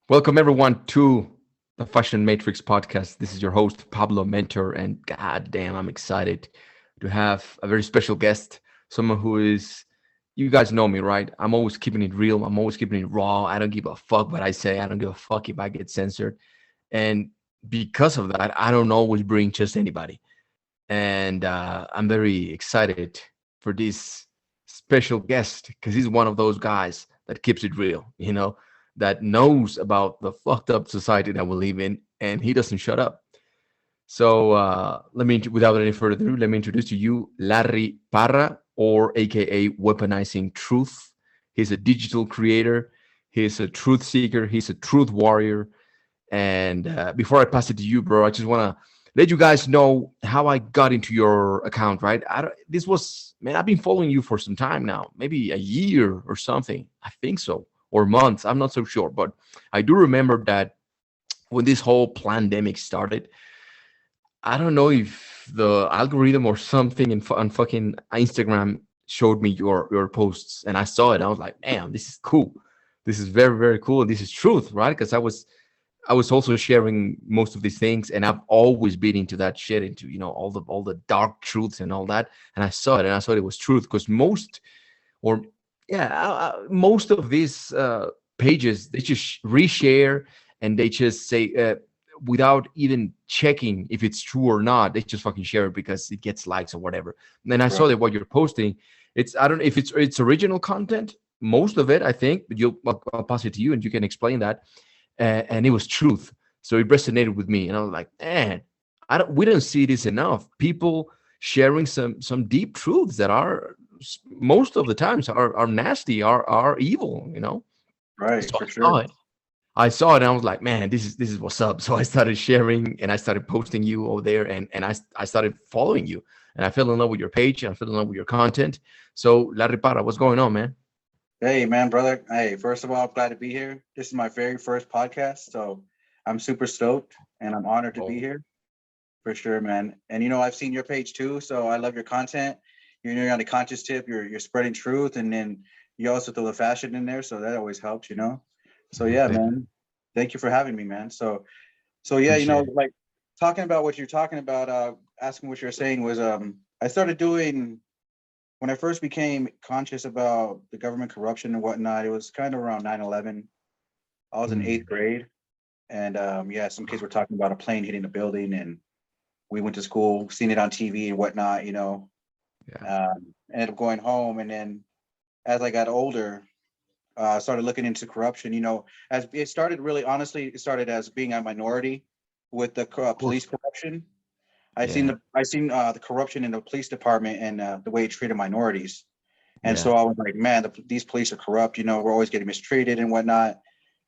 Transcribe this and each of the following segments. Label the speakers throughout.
Speaker 1: Welcome everyone to the Fashion Matrix podcast. This is your host Pablo Mentor, and god damn, I'm excited to have a very special guest, someone who is you guys know me, right? I'm always keeping it real, I'm always keeping it raw. I don't give a fuck what I say. I don't give a fuck if I get censored. And because of that, I don't always bring just anybody. And I'm very excited for this special guest because he's one of those guys that keeps it real, that knows about the fucked up society that we live in, and he doesn't shut up. So without any further ado, let me introduce to you Larry Parra, or AKA Weaponizing Truth. He's a digital creator. He's a truth seeker. He's a truth warrior. And before I pass it to you, bro, I just want to let you guys know how I got into your account, right? This was, man, I've been following you for some time now, maybe a year or something. I think so, or months. I'm not so sure. But I do remember that when this whole pandemic started, I don't know if the algorithm or something on fucking Instagram showed me your posts, and I saw it. I was like, damn, this is cool. This is very, very cool. This is truth, right? Because I was also sharing most of these things, and I've always been into that shit, into all the dark truths and all that. And I saw it, and I thought it was truth because or yeah, most of these pages, they just reshare, and they just say without even checking if it's true or not. They just fucking share it because it gets likes or whatever. And then I saw
Speaker 2: Right.
Speaker 1: that what you're posting, I don't know if it's original content. Most of it, I think, but I'll pass it to you, and you can explain that. And it was truth. So it resonated with me, and I was like, man, we don't see this enough. People sharing some deep truths that are most of the times are nasty, are evil.
Speaker 2: Right,
Speaker 1: So
Speaker 2: for
Speaker 1: I saw
Speaker 2: sure.
Speaker 1: it. I saw it, and I was like, man, this is what's up. So I started sharing, and I started posting you over there, and I started following you, and I fell in love with your page, and I fell in love with your content. So Larry Parra, what's going on, man?
Speaker 2: Hey, man, brother. Hey, first of all, I'm glad to be here. This is my very first podcast, so I'm super stoked and I'm honored to be
Speaker 1: Oh,
Speaker 2: here for sure, man. And I've seen your page too, so I love your content. You're on the conscious tip. You're spreading truth, and then you also throw the fashion in there, so that always helps. So
Speaker 1: oh,
Speaker 2: yeah,
Speaker 1: thank you.
Speaker 2: man. Thank you for having me, man. So yeah,
Speaker 1: Appreciate it.
Speaker 2: like talking about what you're talking about, asking what you're saying was, I started doing when I first became conscious about the government corruption and whatnot. It was kind of around 9/11. I was in eighth
Speaker 1: Mm,
Speaker 2: grade, and yeah, some kids were talking about a plane hitting a building, and we went to school, seen it on TV and whatnot.
Speaker 1: yeah.
Speaker 2: Ended up going home, and then as I got older, started looking into corruption. As it started, really honestly, it started as being a minority with the
Speaker 1: Of
Speaker 2: police
Speaker 1: course.
Speaker 2: corruption.
Speaker 1: Yeah.
Speaker 2: I seen the corruption in the police department and the way it treated minorities. And
Speaker 1: Yeah.
Speaker 2: so I was like, man, these police are corrupt. We're always getting mistreated and whatnot.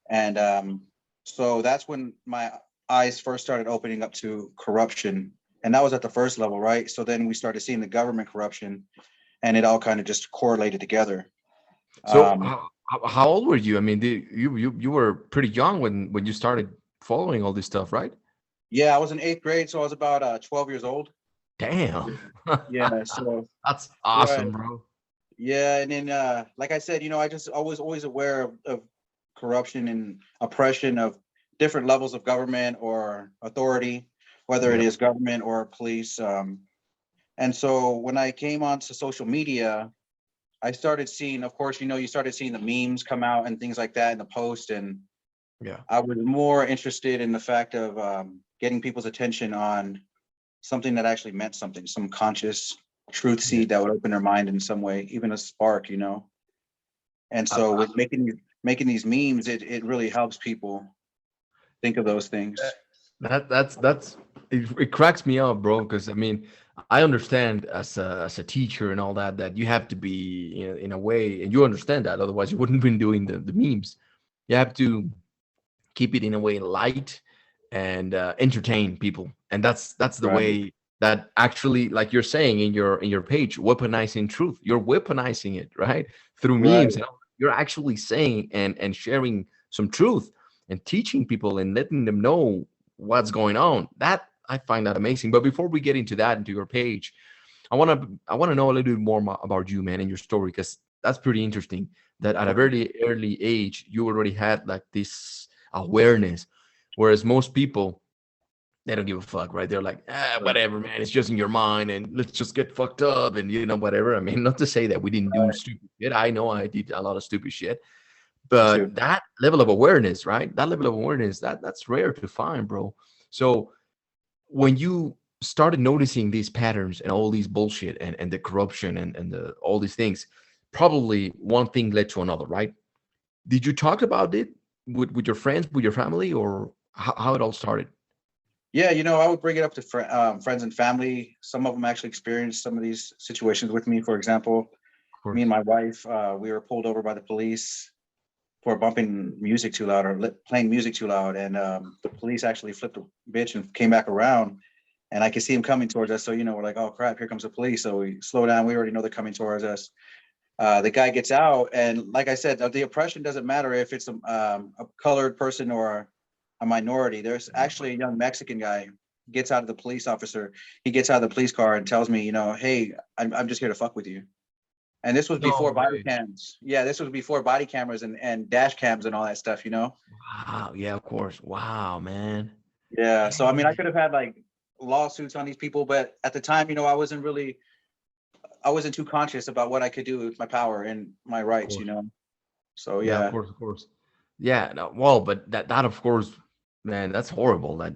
Speaker 2: And so that's when my eyes first started opening up to corruption. And that was at the first level, right? So then we started seeing the government corruption, and it all kind of just correlated together.
Speaker 1: So
Speaker 2: Um,
Speaker 1: how old were you? I mean, you were pretty young when you started following all this stuff, right?
Speaker 2: yeah, I was in eighth grade, so I was about 12 years old.
Speaker 1: Damn.
Speaker 2: Yeah, so
Speaker 1: That's
Speaker 2: right.
Speaker 1: awesome, bro.
Speaker 2: Yeah, and then like I said, I just always aware of corruption and oppression of different levels of government or authority, whether it
Speaker 1: Yep.
Speaker 2: is government or police. And so when I came onto social media, I started seeing, of course, you started seeing the memes come out and things like that in the post, and
Speaker 1: Yeah.
Speaker 2: I was more interested in the fact of getting people's attention on something that actually meant something, some conscious truth
Speaker 1: Yeah.
Speaker 2: seed that would open their mind in some way, even a spark. And
Speaker 1: I,
Speaker 2: so with making these memes, it really helps people think of those things.
Speaker 1: that's it cracks me up, bro, because I mean, I understand as a teacher and all that you have to be, in a way, and you understand that, otherwise you wouldn't been doing the memes. You have to keep it in a way light and entertain people, and that's the
Speaker 2: Right.
Speaker 1: way that actually, like you're saying in your page, weaponizing truth. You're weaponizing it, right, through
Speaker 2: Right.
Speaker 1: memes, and you're actually saying and sharing some truth and teaching people and letting them know what's going on. That I find that amazing. But before we get into that, into your page, I want to know a little bit more about you, man, and your story, because that's pretty interesting. That at a
Speaker 2: Okay.
Speaker 1: very early age, you already had like this. awareness. Whereas most people, they don't give a fuck, right? They're like,
Speaker 2: Right.
Speaker 1: whatever, man. It's just in your mind, and let's just get fucked up, and whatever. I mean, not to say that we didn't do stupid shit. I know I did a lot of stupid shit,
Speaker 2: Me too.
Speaker 1: but that level of awareness, right? That level of awareness, that's rare to find, bro. So when you started noticing these patterns and all these bullshit and the corruption and all these things, probably one thing led to another, right? Did you talk about it with your friends, with your family, or how it all started?
Speaker 2: Yeah, I would bring it up to friends and family. Some of them actually experienced some of these situations with me. For example,
Speaker 1: Of
Speaker 2: me and
Speaker 1: course.
Speaker 2: my wife, we were pulled over by the police for bumping music too loud or playing music too loud, and the police actually flipped a bitch and came back around, and I could see him coming towards us. So we're like, oh crap, here comes the police. So we slow down. We already know they're coming towards us. The guy gets out, and like I said, the oppression doesn't matter if it's a colored person or a minority. There's actually a young Mexican guy gets out of the police officer. He gets out of the police car and tells me, hey, I'm just here to fuck with you. And this was
Speaker 1: No
Speaker 2: before body
Speaker 1: way.
Speaker 2: cams. Yeah, this was before body cameras and dash cams and all that stuff.
Speaker 1: Wow. Yeah, of course. Wow, man.
Speaker 2: Yeah. So I mean, I
Speaker 1: Damn.
Speaker 2: could have had like lawsuits on these people, but at the time, I wasn't too conscious about what I could do with my power and my
Speaker 1: Of
Speaker 2: rights.
Speaker 1: course.
Speaker 2: So
Speaker 1: Yeah, of
Speaker 2: yeah.
Speaker 1: course, of course. Yeah, no, well, but that of course, man, that's horrible. That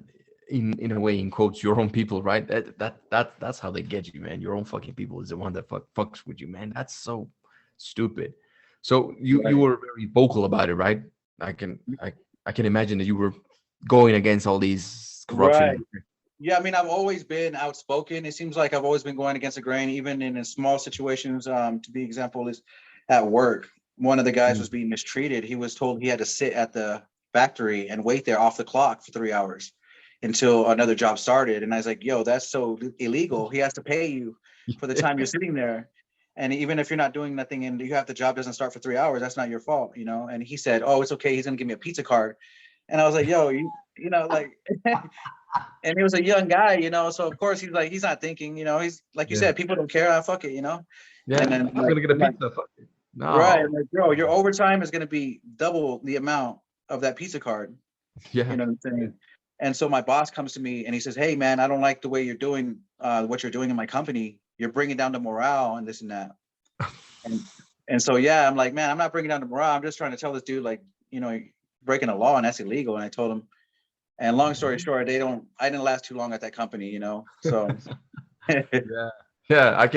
Speaker 1: in a way, in quotes, your own people, right? That's how they get you, man. Your own fucking people is the one that fucks with you, man. That's so stupid. So you
Speaker 2: Right.
Speaker 1: were very vocal about it, right? I can imagine that you were going against all these corruption
Speaker 2: Right.
Speaker 1: and
Speaker 2: Yeah, I mean, I've always been outspoken. It seems like I've always been going against the grain, even in small situations. To be example, is at work. One of the guys was
Speaker 1: Mm.
Speaker 2: being mistreated. He was told he had to sit at the factory and wait there off the clock for 3 hours until another job started. And I was like, yo, that's so illegal. He has to pay you for the time you're sitting there. And even if you're not doing nothing and the job doesn't start for 3 hours, that's not your fault. And he said, oh, it's okay. He's gonna give me a pizza card. And I was like, yo, like and he was a young guy. So of course he's not thinking. He's like you
Speaker 1: Yeah,
Speaker 2: said, people don't care. Fuck it. And
Speaker 1: yeah.
Speaker 2: then
Speaker 1: I'm gonna get a
Speaker 2: I'm like,
Speaker 1: pizza. Fuck it.
Speaker 2: right, I'm
Speaker 1: No.
Speaker 2: like, bro, your overtime is gonna be double the amount of that pizza card.
Speaker 1: Yeah.
Speaker 2: You know what I'm
Speaker 1: Yeah.
Speaker 2: saying? And so my boss comes to me and he says, hey man, I don't like the way you're doing what you're doing in my company. You're bringing down the morale and this and that. And and so yeah, I'm like, man, I'm not bringing down the morale. I'm just trying to tell this dude like, breaking a law and that's illegal. And I told him. And long story short, I didn't last too long at that company. So
Speaker 1: Yeah, yeah, I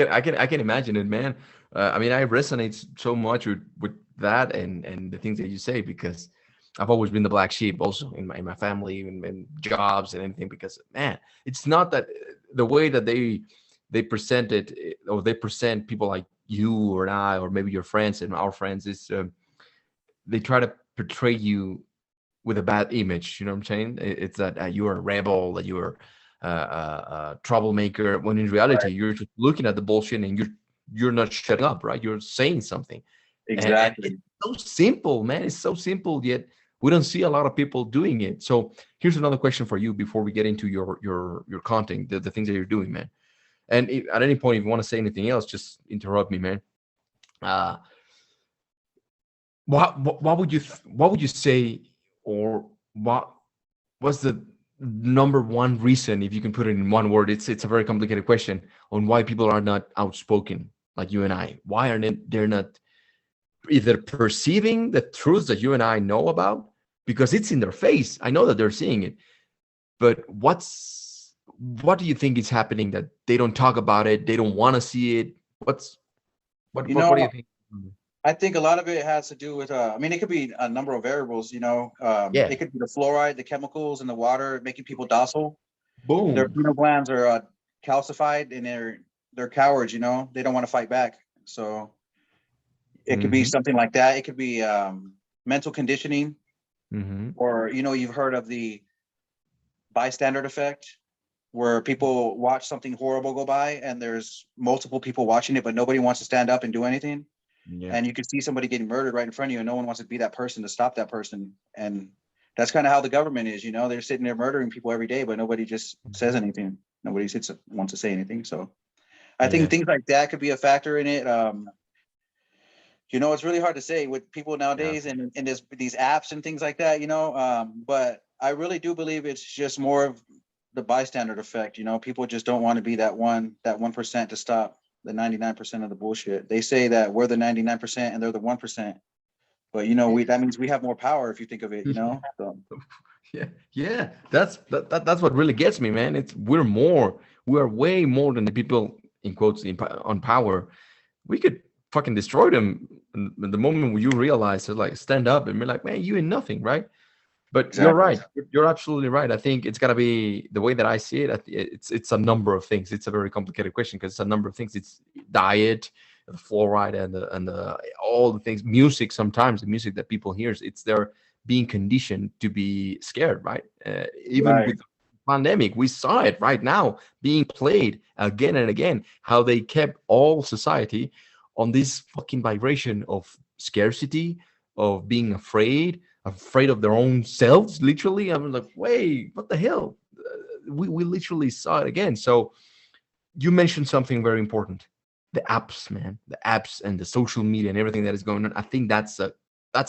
Speaker 1: can imagine it, man. I mean, I resonate so much with that and the things that you say because I've always been the black sheep, also in my family and jobs and anything. Because man, it's not that the way that they present it or they present people like you or I or maybe your friends and our friends is they try to portray you with a bad image. You know what I'm saying? It's that you're a rebel, that you're a troublemaker. When in reality,
Speaker 2: right,
Speaker 1: you're just looking at the bullshit and you're not shutting up, right? You're saying something, and it's
Speaker 2: exactly.
Speaker 1: so simple, man. It's so simple, yet we don't see a lot of people doing it. So here's another question for you before we get into your content, the things that you're doing, man. And if, at any point, if you want to say anything else, just interrupt me, man. Uh, what would what would you say, or what what's the number one reason, if you can put it in one word? It's a very complicated question on why people are not outspoken like you and I. Why are they're not either perceiving the truths that you and I know about because it's in their face. I know that they're seeing it, but what do you think is happening that they don't talk about it? They don't want to see it.
Speaker 2: You
Speaker 1: What do you
Speaker 2: know,
Speaker 1: think?
Speaker 2: I think a lot of it has to do with, I mean, it could be a number of variables.
Speaker 1: Yeah.
Speaker 2: It could be the fluoride, the chemicals in the water making people docile. Their
Speaker 1: Boom.
Speaker 2: adrenal glands are calcified and they're cowards. They don't want to fight back. So it could be
Speaker 1: Mm-hmm.
Speaker 2: something like that. It could be mental conditioning,
Speaker 1: Mm-hmm.
Speaker 2: or, you've heard of the bystander effect, where people watch something horrible go by and there's multiple people watching it, but nobody wants to stand up and do anything.
Speaker 1: Yeah.
Speaker 2: And you can see somebody getting murdered right in front of you and no one wants to be that person to stop that person. And that's kind of how the government is. They're sitting there murdering people every day, but nobody just says anything. Nobody wants to say anything. So I think
Speaker 1: Yeah.
Speaker 2: things like that could be a factor in it. It's really hard to say with people nowadays and these apps and things like that, but I really do believe it's just more of the bystander effect. People just don't want to be that 1% to stop the 99% of the bullshit. They say that we're the 99% and they're the 1%, but that means we have more power if you think of it, So.
Speaker 1: Yeah. That's what really gets me, man. We are way more than the people in quotes on power. We could fucking destroy them the moment you realize to like stand up and be like, man, you ain't nothing, right? But
Speaker 2: Exactly.
Speaker 1: You're right. You're absolutely right. I think it's gotta be the way that I see it. It's a number of things. It's a very complicated question because it's a number of things. It's diet, the fluoride, and all the things. Music. Sometimes the music that people hears, it's they're being conditioned to be scared, right? Even
Speaker 2: Right.
Speaker 1: with the pandemic, we saw it right now being played again and again. How they kept all society on this fucking vibration of scarcity, of being afraid of their own selves, literally. I'm like, wait, what the hell? We literally saw it again. So you mentioned something very important: the apps, man, the apps and the social media and everything that is going on. I think that's a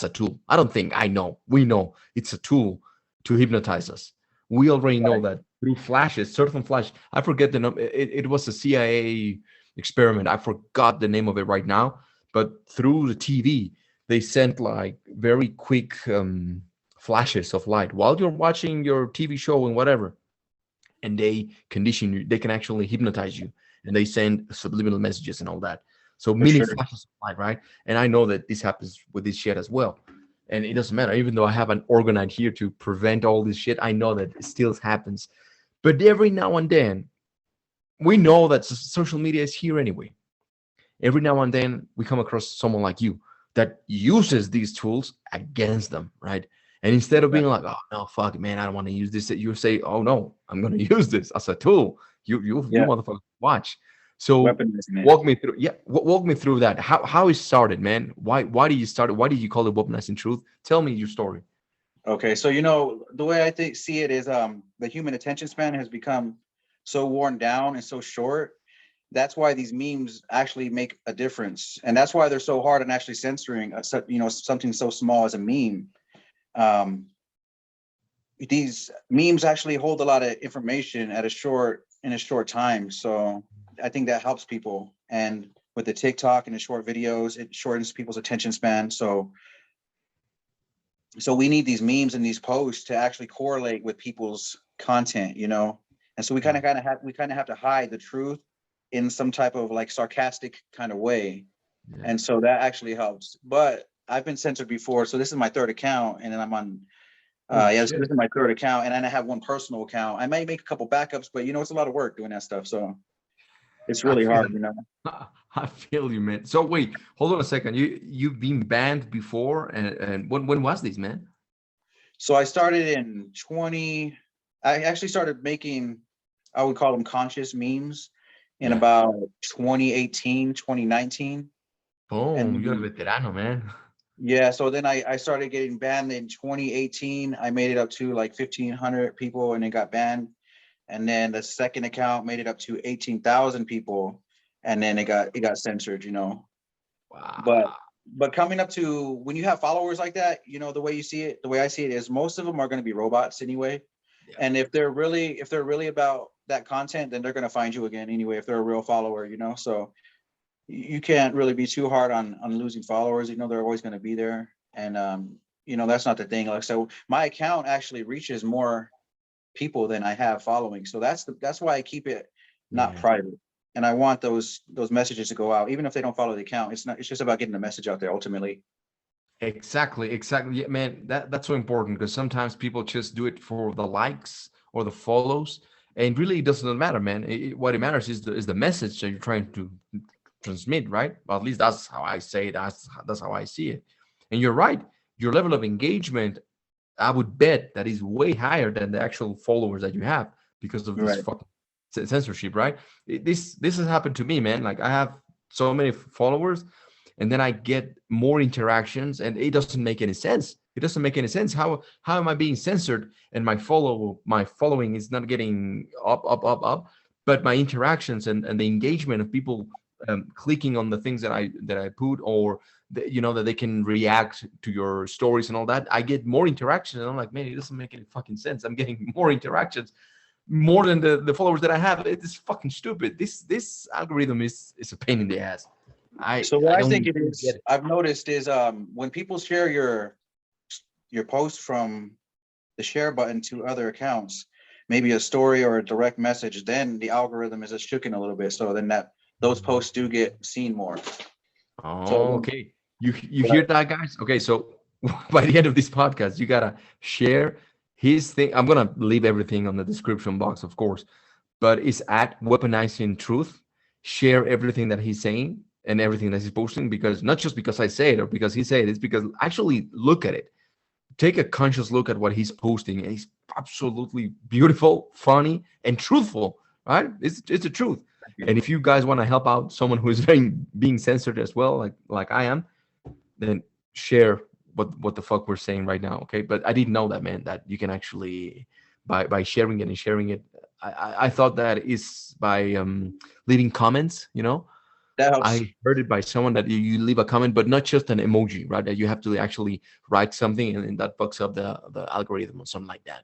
Speaker 1: tool. I don't think I know. We know it's a tool to hypnotize us. We already know
Speaker 2: Right.
Speaker 1: that through flashes, certain flash. I forget the number. It was a CIA experiment. I forgot the name of it right now. But through the TV, they sent like very quick flashes of light while you're watching your TV show and whatever, and they condition you. They can actually hypnotize you, and they send subliminal messages and all that. So
Speaker 2: For
Speaker 1: mini
Speaker 2: sure.
Speaker 1: flashes of light, right? And I know that this happens with this shit as well. And it doesn't matter, even though I have an organoid here to prevent all this shit. I know that it still happens. But every now and then, we know that social media is here anyway. Every now and then, we come across someone like you that uses these tools against them, right? And instead of being like, "Oh no, fuck, man, I don't want to use this," you say, "Oh no, I'm gonna use this as a tool." You
Speaker 2: Yeah.
Speaker 1: motherfucker, watch. So
Speaker 2: Weaponizing it.
Speaker 1: walk me through, yeah, walk me through that. How it started, man? Why did you start it? Why did you call it Weaponizing Truth? Tell me your story.
Speaker 2: Okay, so the way I see it is the human attention span has become so worn down and so short. That's why these memes actually make a difference, and that's why they're so hard on actually censoring something so small as a meme. Um, these memes actually hold a lot of information in a short time, so I think that helps people. And with the TikTok and the short videos, it shortens people's attention span. So we need these memes and these posts to actually correlate with people's content, and so we kind of have to hide the truth in some type of like sarcastic kind of way.
Speaker 1: Yeah.
Speaker 2: And so that actually helps. But I've been censored before, so this is my third account, and then I'm on this is my third account, and then I have one personal account. I might make a couple backups, but it's a lot of work doing that stuff, so it's
Speaker 1: I
Speaker 2: really
Speaker 1: feel
Speaker 2: hard.
Speaker 1: I feel you, man. So wait, hold on a second. You've been banned before, and when was this, man?
Speaker 2: So I started in I actually started making, I would call them conscious memes in about 2018, 2019.
Speaker 1: Boom, you're a
Speaker 2: And
Speaker 1: veterano, man.
Speaker 2: yeah, so then I started getting banned in 2018. I made it up to like 1,500 people and it got banned. And then the second account made it up to 18,000 people, and then it got censored, But
Speaker 1: Wow.
Speaker 2: but coming up to when you have followers like that, the way the way I see it is most of them are going to be robots anyway.
Speaker 1: Yeah.
Speaker 2: And if they're really about that content, then they're going to find you again anyway if they're a real follower, So you can't really be too hard on losing followers. They're always going to be there, and that's not the thing. Like, so my account actually reaches more people than I have following, so that's why I keep it not
Speaker 1: Yeah.
Speaker 2: private. And I want those messages to go out, even if they don't follow the account. It's just about getting the message out there ultimately.
Speaker 1: Exactly. Yeah, man. That's so important because sometimes people just do it for the likes or the follows, and really it doesn't matter, man. What it matters is the message that you're trying to transmit, right? Well, at least that's how I say it. That's how I see it. And you're right. Your level of engagement, I would bet that is way higher than the actual followers that you have because of this
Speaker 2: Right.
Speaker 1: fucking censorship, right? This has happened to me, man. Like I have so many followers, and then I get more interactions, and it doesn't make any sense. It doesn't make any sense. How am I being censored and my following is not getting up, but my interactions and the engagement of people clicking on the things that I put or that they can react to your stories and all that, I get more interactions. And I'm like, man, it doesn't make any fucking sense. I'm getting more interactions, more than the followers that I have. It's fucking stupid. This algorithm is a pain in the ass.
Speaker 2: So what
Speaker 1: I
Speaker 2: I
Speaker 1: don't
Speaker 2: think it
Speaker 1: get
Speaker 2: is,
Speaker 1: it.
Speaker 2: I've noticed is when people share your post from the share button to other accounts, maybe a story or a direct message, then the algorithm is just shooken a little bit. So then those posts do get seen more. So
Speaker 1: Oh, okay. You hear that, guys? Okay, so by the end of this podcast, you gotta share his thing. I'm gonna leave everything on the description box, of course, but it's at Weaponizing Truth. Share everything that he's saying and everything that he's posting, because not just because I say it or because he said it, it's because actually look at it. Take a conscious look at what he's posting, and he's absolutely beautiful, funny, and truthful. Right? It's the truth. And if you guys want to help out someone who is being censored as well, like I am, then share what the fuck we're saying right now. Okay, but I didn't know that, man, that you can actually by sharing it and sharing it. I thought that is by leaving comments.
Speaker 2: that helps.
Speaker 1: I heard it by someone that you leave a comment, but not just an emoji, right? That you have to actually write something, and that fucks up the algorithm or something like that.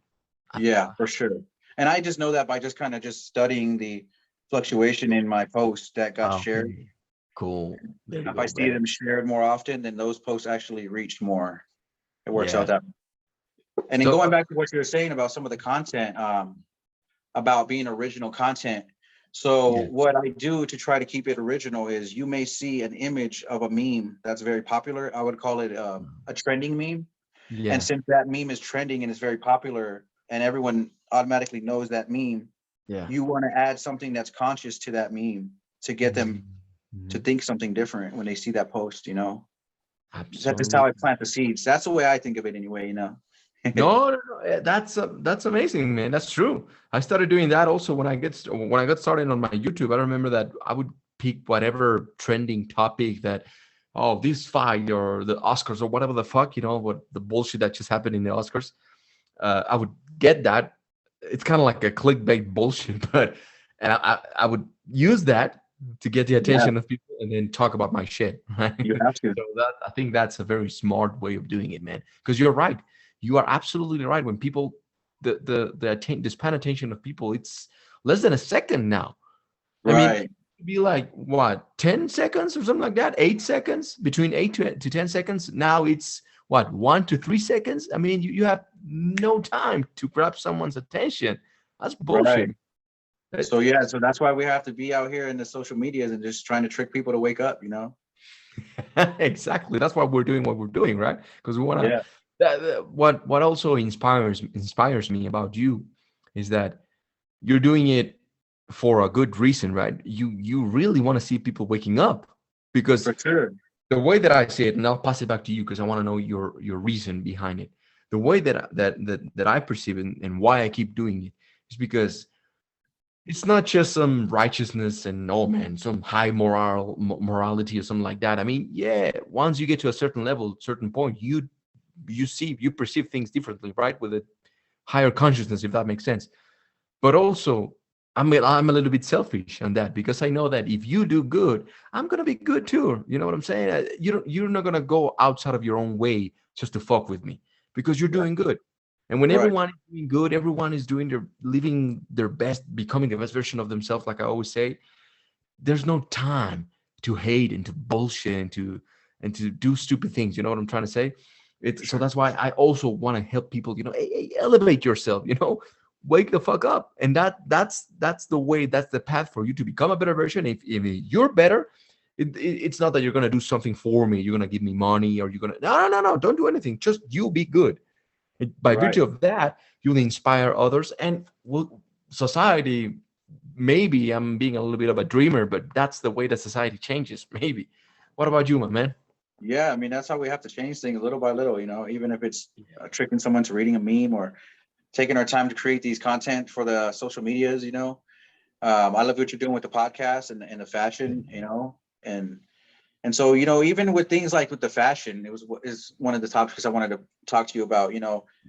Speaker 2: Yeah, for sure. And I just know that by just kind of just studying the fluctuation in my posts that got shared.
Speaker 1: Okay, cool. There you
Speaker 2: If I
Speaker 1: go,
Speaker 2: see
Speaker 1: brother.
Speaker 2: them shared more often, then those posts actually reached more. It works out
Speaker 1: Yeah.
Speaker 2: that. And then
Speaker 1: So
Speaker 2: going back to what you were saying about some of the content, about being original content. So
Speaker 1: yeah,
Speaker 2: what I do to try to keep it original is you may see an image of a meme that's very popular. I would call it a trending meme. And
Speaker 1: yeah.
Speaker 2: since that meme is trending and is very popular and everyone automatically knows that meme,
Speaker 1: Yeah.
Speaker 2: you want to add something that's conscious to that meme to get them to
Speaker 1: Mhm.
Speaker 2: think something different when they see that post. That's just how I
Speaker 1: Absolutely.
Speaker 2: plant the seeds. That's the way I think of it anyway.
Speaker 1: No. That's amazing, man. That's true. I started doing that also when I got started on my YouTube. I remember that I would pick whatever trending topic that, oh, this fight or the Oscars or whatever the fuck, what the bullshit that just happened in the Oscars. I would get that. It's kind of like a clickbait bullshit, but and I would use that to get the
Speaker 2: Yeah,
Speaker 1: attention of people and then talk about my shit, right?
Speaker 2: you have to.
Speaker 1: So that I think that's a very smart way of doing it, man. Because you're right. You are absolutely right. When people the span attention of people, it's less than a second now. I mean,
Speaker 2: Right.
Speaker 1: it'd be like what, 10 seconds or something like that, 8 seconds, between 8 to 10 seconds. Now it's what, 1 to 3 seconds. I mean, you have no time to grab someone's attention. That's
Speaker 2: Right.
Speaker 1: bullshit. Uh,
Speaker 2: So yeah, so that's why we have to be out here in the social medias and just trying to trick people to wake up.
Speaker 1: exactly. That's why we're doing what we're doing, right? Because we want to.
Speaker 2: Yeah.
Speaker 1: What also inspires me about you is that you're doing it for a good reason, right? You really want to see people waking up, because
Speaker 2: For sure.
Speaker 1: the way that I see it, and I'll pass it back to you because I want to know your reason behind it. The way that I perceive it, and why I keep doing it, is because it's not just some righteousness and, oh man, some high morality or something like that. I mean, yeah, once you get to a certain level, certain point, you perceive things differently, right? With a higher consciousness, if that makes sense. But also, I'm a little bit selfish on that, because I know that if you do good, I'm gonna be good too. You know what I'm saying? You're not gonna go outside of your own way just to fuck with me, because you're doing good. And when
Speaker 2: Right.
Speaker 1: everyone is doing good, everyone is doing living their best, becoming the best version of themselves, like I always say, there's no time to hate and to bullshit and to do stupid things. You know what I'm trying to say?
Speaker 2: For
Speaker 1: So
Speaker 2: sure.
Speaker 1: that's why I also want to help people. Hey, elevate yourself. Wake the fuck up. And that's the way. That's the path for you to become a better version. If you're better, it's not that you're gonna do something for me. You're gonna give me money, or you're gonna no. Don't do anything. Just you be good. And by
Speaker 2: Right.
Speaker 1: virtue of that, you'll inspire others, and society. Maybe I'm being a little bit of a dreamer, but that's the way that society changes. Maybe. What about you, my man?
Speaker 2: Yeah, I mean that's how we have to change things little by little, even if it's tricking someone to reading a meme or taking our time to create these content for the social medias. I love what you're doing with the podcast and the fashion, and so even with things like with the fashion, is one of the topics I wanted to talk to you about.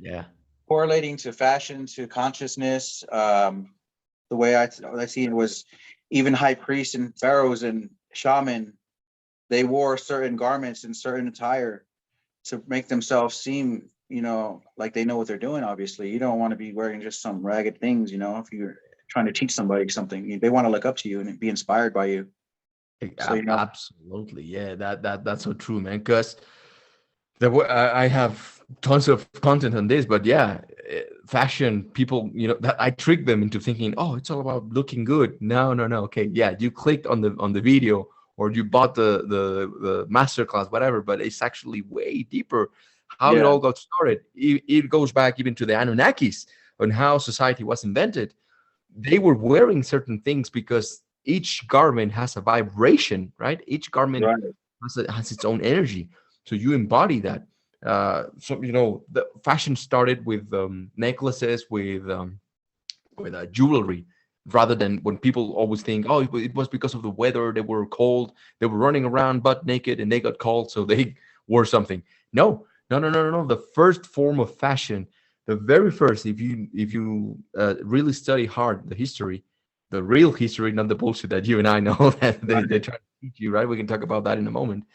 Speaker 1: Yeah.
Speaker 2: Correlating to fashion to consciousness. The way I see it was even high priests and pharaohs and shaman they wore certain garments and certain attire to make themselves seem, like they know what they're doing. Obviously, you don't want to be wearing just some ragged things, if you're trying to teach somebody something. They want to look up to you and be inspired by you. So,
Speaker 1: Absolutely, yeah, that's so true, man. Because I have tons of content on this, but yeah, fashion people, that I trick them into thinking, oh, it's all about looking good. No, no, no. Okay, yeah, you clicked on the video, or you bought the masterclass, whatever, but it's actually way deeper. How it
Speaker 2: yeah,
Speaker 1: all got started. It goes back even to the Anunnakis on how society was invented. They were wearing certain things because each garment has a vibration, right? Each garment
Speaker 2: right,
Speaker 1: has its own energy. So you embody that. So the fashion started with necklaces, with jewelry, rather than when people always think, oh, it was because of the weather. They were cold. They were running around butt naked, and they got cold, so they wore something. No, no, no, no, no, no. The first form of fashion, the very first, if you really study hard the history, the real history, not the bullshit that you and I know that they
Speaker 2: right,
Speaker 1: try to teach you, right? We can talk about that in a moment,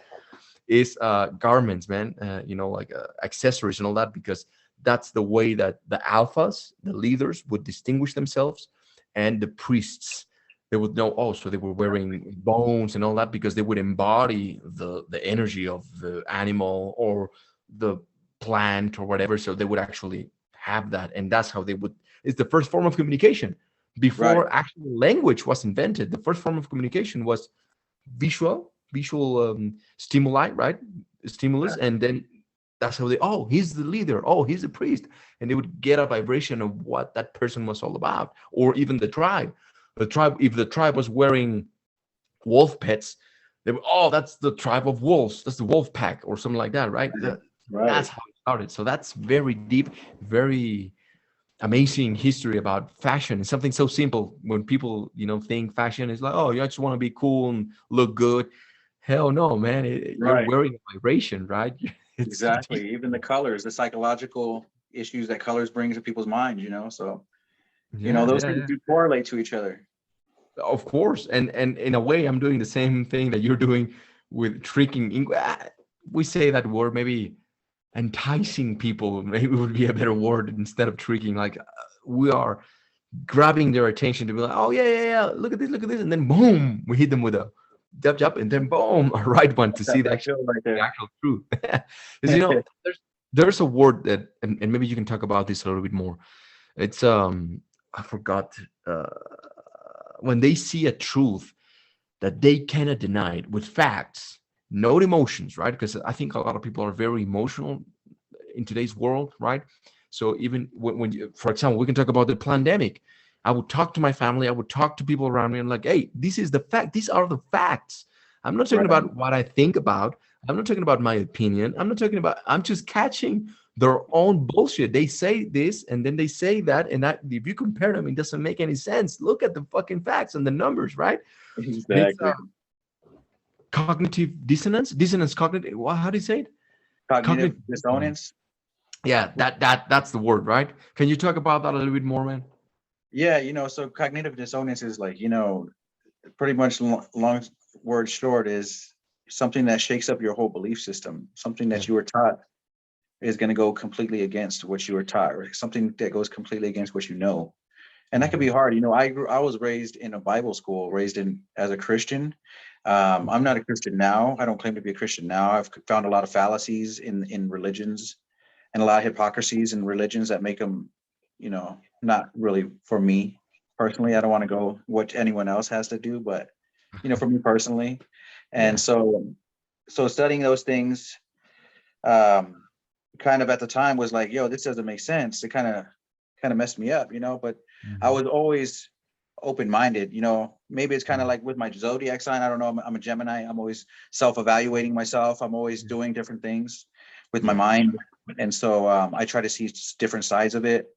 Speaker 1: is garments, man. Like accessories and all that, because that's the way that the alphas, the leaders, would distinguish themselves, and the priests, they would know. Oh, so they were wearing bones and all that because they would embody the energy of the animal or the plant or whatever. So they would actually have that, and that's how they would. It's the first form of communication.
Speaker 2: right,
Speaker 1: Before actual language was invented, the first form of communication was visual stimuli, right? Stimulus. And then that's how they, oh, he's the leader, oh, he's a priest, and they would get a vibration of what that person was all about. Or even the tribe, if the tribe was wearing wolf pets, they were, oh, that's the tribe of wolves, that's the wolf pack, or something like that, right? That's
Speaker 2: right.
Speaker 1: how it started. So that's very deep, very amazing history about fashion. It's something so simple. When people think fashion is like, oh, you just want to be cool and look good. Hell no, man. You're
Speaker 2: Right.
Speaker 1: wearing a vibration, right? It's deep.
Speaker 2: Exactly. Even the colors, the psychological issues that colors bring to people's minds, so,
Speaker 1: Yeah,
Speaker 2: those
Speaker 1: yeah,
Speaker 2: things
Speaker 1: yeah.
Speaker 2: do correlate to each other.
Speaker 1: Of course. And in a way, I'm doing the same thing that you're doing with tricking. We say that word, maybe enticing people, maybe would be a better word instead of tricking. Like we are grabbing their attention to be like, oh yeah, yeah, yeah, look at this, and then boom, we hit them with a jab jab, and then boom, a right one to see
Speaker 2: That's that feel right
Speaker 1: the
Speaker 2: there.
Speaker 1: actual truth. Because there's a word that, and maybe you can talk about this a little bit more. It's I forgot, uh when they see a truth that they cannot deny it with facts, not emotions, right? Because I think a lot of people are very emotional in today's world, right? So even when you, for example, we can talk about the pandemic. I would talk to my family, I would talk to people around me, and like, hey, this is the fact. These are the facts. I'm not talking
Speaker 2: Right.
Speaker 1: about what I think about. I'm not talking about my opinion. I'm not talking about. I'm just catching their own bullshit. They say this and then they say that, and that if you compare them, it doesn't make any sense. Look at the fucking facts and the numbers, right? And it's
Speaker 2: Exactly.
Speaker 1: cognitive dissonance, cognitive. How do you say it?
Speaker 2: Cognitive
Speaker 1: Cognitive.
Speaker 2: dissonance.
Speaker 1: Yeah, that's the word, right? Can you talk about that a little bit more, man?
Speaker 2: Yeah, so cognitive dissonance is like, pretty much long word short is something that shakes up your whole belief system. Something
Speaker 1: Yeah.
Speaker 2: that you were taught is going to go completely against what you were taught, or something that goes completely against what you know. And that can be
Speaker 1: Mhm.
Speaker 2: hard. I was raised in a Bible school, raised in as a Christian. I'm not a Christian now. I don't claim to be a Christian now. I've found a lot of fallacies in religions and a lot of hypocrisies in religions that make them, not really for me personally. I don't want to go what anyone else has to do, but for me personally. And
Speaker 1: Yeah.
Speaker 2: so studying those things, um, kind of at the time was like, yo, this doesn't make sense. It kind of messed me up, but I
Speaker 1: Mhm.
Speaker 2: was always open-minded. Maybe it's kind of
Speaker 1: Mhm.
Speaker 2: like with my zodiac sign. I don't know. I'm a Gemini. I'm always self-evaluating myself. I'm always doing different things with my
Speaker 1: Yeah.
Speaker 2: mind. And so I try to see different sides of it.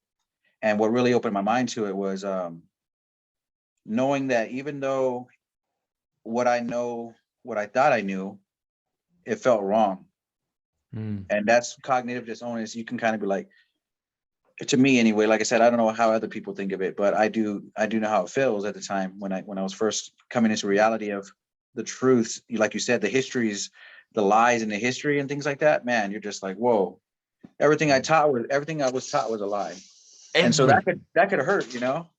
Speaker 2: And what really opened my mind to it was knowing that even though what I thought I knew, it felt wrong.
Speaker 1: Mm.
Speaker 2: And that's cognitive dissonance. You can kind of be like, to me anyway, like I said, I don't know how other people think of it, but I do know how it feels at the time when I was first coming into reality of the truths, like you said, the histories, the lies in the history and things like that, man, you're just like, whoa, everything I was taught was a lie. And so
Speaker 1: Every
Speaker 2: that could hurt,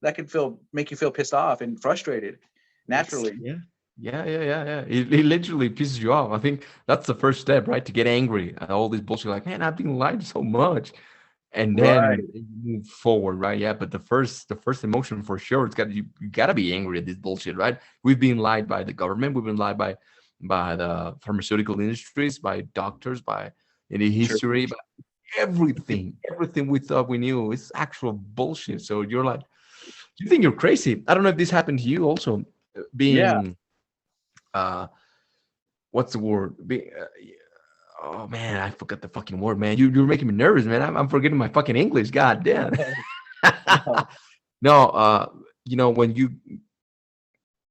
Speaker 2: that could make you feel pissed off and frustrated naturally.
Speaker 1: yeah. It literally pisses you off. I think that's the first step, right? To get angry at all this bullshit. Like, man, I've been lied so much, and
Speaker 2: Right.
Speaker 1: then you move forward, right? Yeah, but the first emotion for sure, you gotta be angry at this bullshit, right? We've been lied by the government. We've been lied by the pharmaceutical industries, by doctors, by in the
Speaker 2: True.
Speaker 1: history, by everything we thought we knew is actual bullshit. So you're like, you think you're crazy. I don't know if this happened to you also,
Speaker 2: Yeah.
Speaker 1: being what's the word? Oh man, I forgot the fucking word, man. You're making me nervous, man. I'm forgetting my fucking English. God damn. No,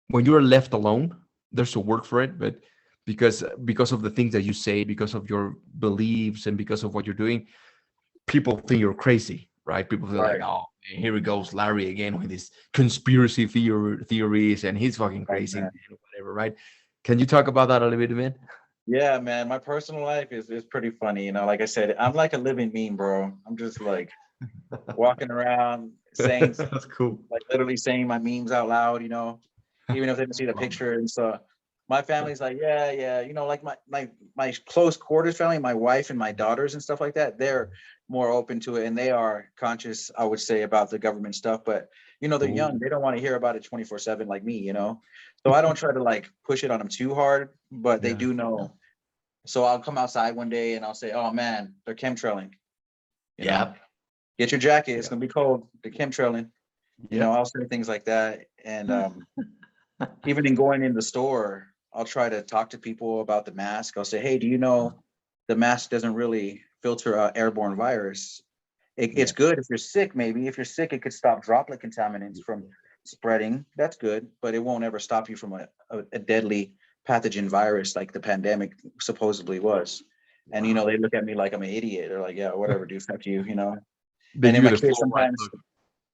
Speaker 1: when you're left alone, there's a word for it, but because of the things that you say, because of your beliefs, and because of what you're doing, people think you're crazy, right? People feel like,
Speaker 2: Right.
Speaker 1: oh, man, here he goes, Larry again with his conspiracy theories, and he's fucking
Speaker 2: Right,
Speaker 1: crazy,
Speaker 2: man.
Speaker 1: whatever, right? Can you talk about that a little bit, man?
Speaker 2: Yeah, man. My personal life is pretty funny. Like I said, I'm like a living meme, bro. I'm just like walking around saying,
Speaker 1: That's cool.
Speaker 2: like literally saying my memes out loud, even if they didn't see the picture. And so my family's like, yeah, yeah, like my close quarters family, my wife and my daughters and stuff like that, they're more open to it, and they are conscious, I would say, about the government stuff. But they're
Speaker 1: Cool.
Speaker 2: young, they don't want to hear about it 24/7 like me. So I don't try to like push it on them too hard, but they
Speaker 1: Yeah.
Speaker 2: do know. So I'll come outside one day and I'll say, oh man, they're chemtrailing, you know,
Speaker 1: Yeah.
Speaker 2: get your jacket, it's
Speaker 1: Yeah.
Speaker 2: gonna be cold, they're chemtrailing.
Speaker 1: Yeah.
Speaker 2: I'll say things like that. And even in going in the store, I'll try to talk to people about the mask. I'll say, hey, do you know the mask doesn't really filter out airborne virus? It's
Speaker 1: Yeah.
Speaker 2: good if you're sick, maybe. If you're sick, it could stop droplet contaminants from spreading. That's good, but it won't ever stop you from a deadly pathogen virus like the pandemic supposedly was. And
Speaker 1: Wow.
Speaker 2: they look at me like I'm an idiot. They're like, yeah, whatever, dude, fuck you.
Speaker 1: They
Speaker 2: And
Speaker 1: give
Speaker 2: then
Speaker 1: you
Speaker 2: my
Speaker 1: the
Speaker 2: kids
Speaker 1: full like,
Speaker 2: sometimes,
Speaker 1: look.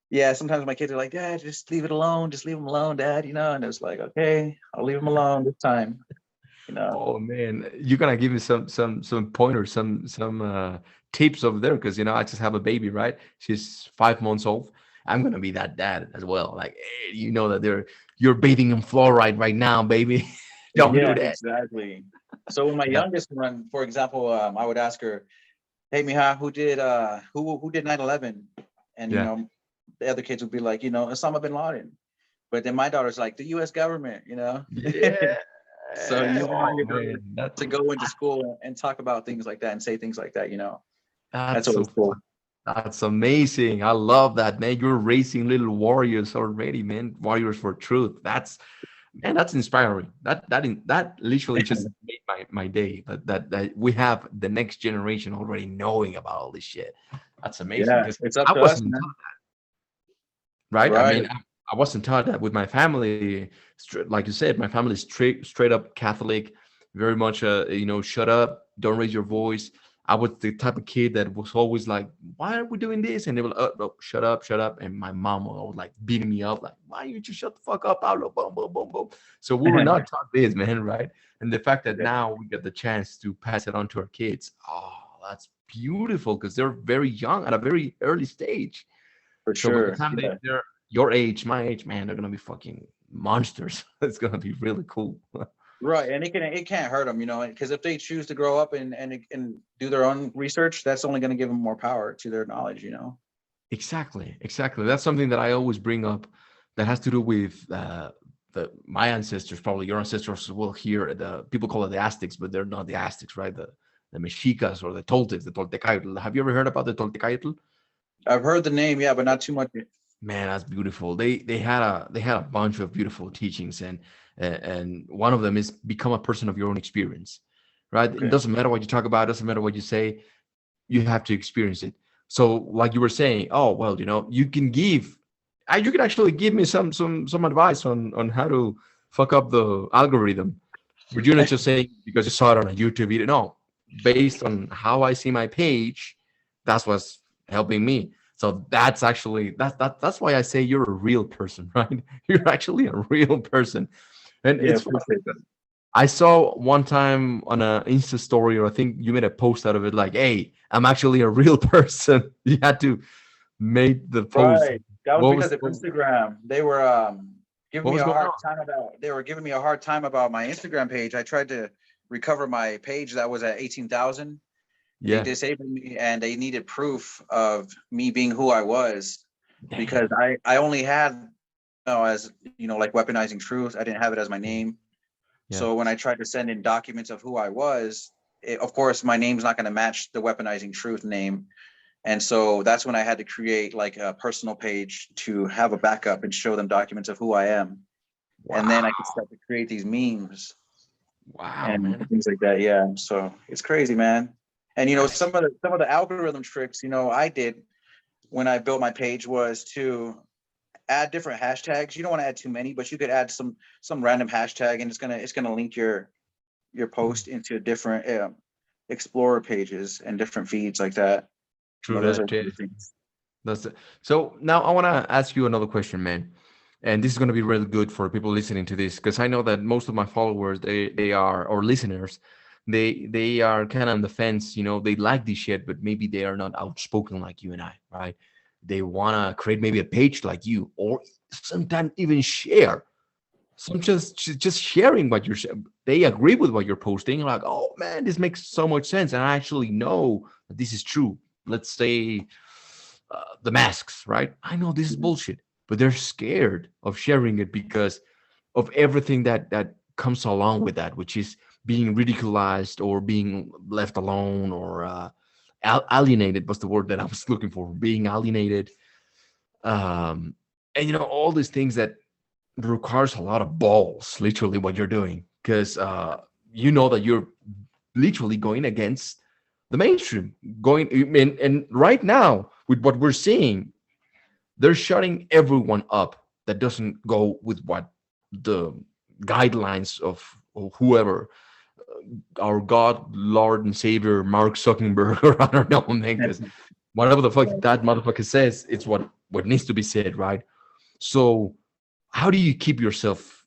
Speaker 2: yeah, sometimes my kids are like, Dad, just leave it alone. Just leave them alone, Dad. And it's like, okay, I'll leave them alone this time. You know.
Speaker 1: Oh man, you're gonna give me some pointers, some tips over there, because I just have a baby, right? She's 5 months old. I'm gonna be that dad as well. Like, hey, you know that you're bathing in fluoride right now, baby. Don't do
Speaker 2: Yeah,
Speaker 1: that.
Speaker 2: exactly. So when my
Speaker 1: Yeah,
Speaker 2: youngest one, for example, I would ask her, hey Miha, who did 9/11? And
Speaker 1: yeah,
Speaker 2: the other kids would be like, Osama bin Laden. But then my daughter's like, the US government.
Speaker 1: yeah.
Speaker 2: So you want
Speaker 1: Oh
Speaker 2: your daughter
Speaker 1: man, that
Speaker 2: to go into school and talk about things like that and say things like that. That's
Speaker 1: that's so
Speaker 2: always
Speaker 1: fun.
Speaker 2: cool.
Speaker 1: That's amazing. I love that, man. You're raising little warriors already, man. Warriors for truth. That's inspiring. That literally just made my day. That we have the next generation already knowing about all this shit. That's amazing
Speaker 2: Yeah,
Speaker 1: because
Speaker 2: it's up
Speaker 1: I
Speaker 2: to us,
Speaker 1: wasn't
Speaker 2: man.
Speaker 1: taught, right? I
Speaker 2: Right.
Speaker 1: mean, I wasn't taught that with my family. Like you said, my family is straight up Catholic, very much shut up, don't raise your voice. I was the type of kid that was always like, why are we doing this? And they were like, oh, shut up. And my mom was like beating me up, like, why you just shut the fuck up, Pablo? Boom, boom, boom, boom. So we were not taught this, man, right? And the fact that
Speaker 2: Yeah,
Speaker 1: now we get the chance to pass it on to our kids, oh, that's beautiful because they're very young at a very early stage.
Speaker 2: for
Speaker 1: So by the
Speaker 2: sure.
Speaker 1: time
Speaker 2: Yeah.
Speaker 1: they're your age, my age, man, they're gonna be fucking monsters. It's gonna be really cool.
Speaker 2: Right. And it can't hurt them, because if they choose to grow up and do their own research, that's only going to give them more power to their knowledge.
Speaker 1: Exactly. That's something that I always bring up. That has to do with my ancestors, probably your ancestors will hear. The people call it the Aztecs, but they're not the Aztecs, right? The Mexicas or the Toltecs, the Toltecayotl. Have you ever heard about the Toltecayotl?
Speaker 2: I've heard the name, yeah, but not too much.
Speaker 1: Man, that's beautiful. They had a bunch of beautiful teachings, and one of them is become a person of your own experience, right? It
Speaker 2: Okay.
Speaker 1: doesn't matter what you talk about, it doesn't matter what you say, you have to experience it. So, like you were saying, oh well, you can actually give me some advice on how to fuck up the algorithm, but you're not just saying because you saw it on a YouTube video. No, based on how I see my page, that's what's helping me. So that's actually that's why I say you're a real person, right? You're actually a real person, and
Speaker 2: Yeah,
Speaker 1: it's fun
Speaker 2: appreciate that.
Speaker 1: I saw one time on a Insta story, or I think you made a post out of it, like, "Hey, I'm actually a real person." You had to make the post.
Speaker 2: Right. That was
Speaker 1: What
Speaker 2: because
Speaker 1: was
Speaker 2: of Instagram. They were giving
Speaker 1: what
Speaker 2: me
Speaker 1: was
Speaker 2: a
Speaker 1: going
Speaker 2: hard
Speaker 1: on?
Speaker 2: time about they were giving me a hard time about my Instagram page. I tried to recover my page that was at 18,000. They
Speaker 1: Yeah.
Speaker 2: disabled me and they needed proof of me being who I was because
Speaker 1: Damn.
Speaker 2: I only had as like weaponizing truth. I didn't have it as my name.
Speaker 1: Yeah.
Speaker 2: So when I tried to send in documents of who I was, of course my name's not going to match the weaponizing truth name. And so that's when I had to create like a personal page to have a backup and show them documents of who I am. And then
Speaker 1: Wow.
Speaker 2: I could start to create these memes
Speaker 1: Wow,
Speaker 2: and
Speaker 1: man.
Speaker 2: things like that. Yeah. So it's crazy, man. And
Speaker 1: That's
Speaker 2: some of the algorithm tricks, I did when I built my page was to add different hashtags. You don't want to add too many, but you could add some random hashtag and it's gonna link your post into different explorer pages and different feeds like that.
Speaker 1: true
Speaker 2: Those are
Speaker 1: that. Yeah.
Speaker 2: cool things.
Speaker 1: That's it. So now I want to ask you another question, man. And this is going to be really good for people listening to this because I know that most of my followers, they are, or listeners, they are kind of on the fence. They like this shit, but maybe they are not outspoken like you and I, right? They want to create maybe a page like you, or sometimes even share. Some just sharing what you're. They agree with what you're posting. Like, oh man, this makes so much sense, and I actually know that this is true. Let's say the masks, right? I know this is bullshit, but they're scared of sharing it because of everything that comes along with that, which is being ridiculized or being left alone or alienated. What's the word that I was looking for? Being alienated, and all these things that requires a lot of balls. Literally, what you're doing, because you know that you're literally going against the mainstream. Going and right now with what we're seeing, they're shutting everyone up that doesn't go with what the guidelines of whoever our God, Lord, and Savior, Mark Zuckerberg, or I don't know, man, because whatever the fuck that motherfucker says, it's what needs to be said, right? So, how do you keep yourself?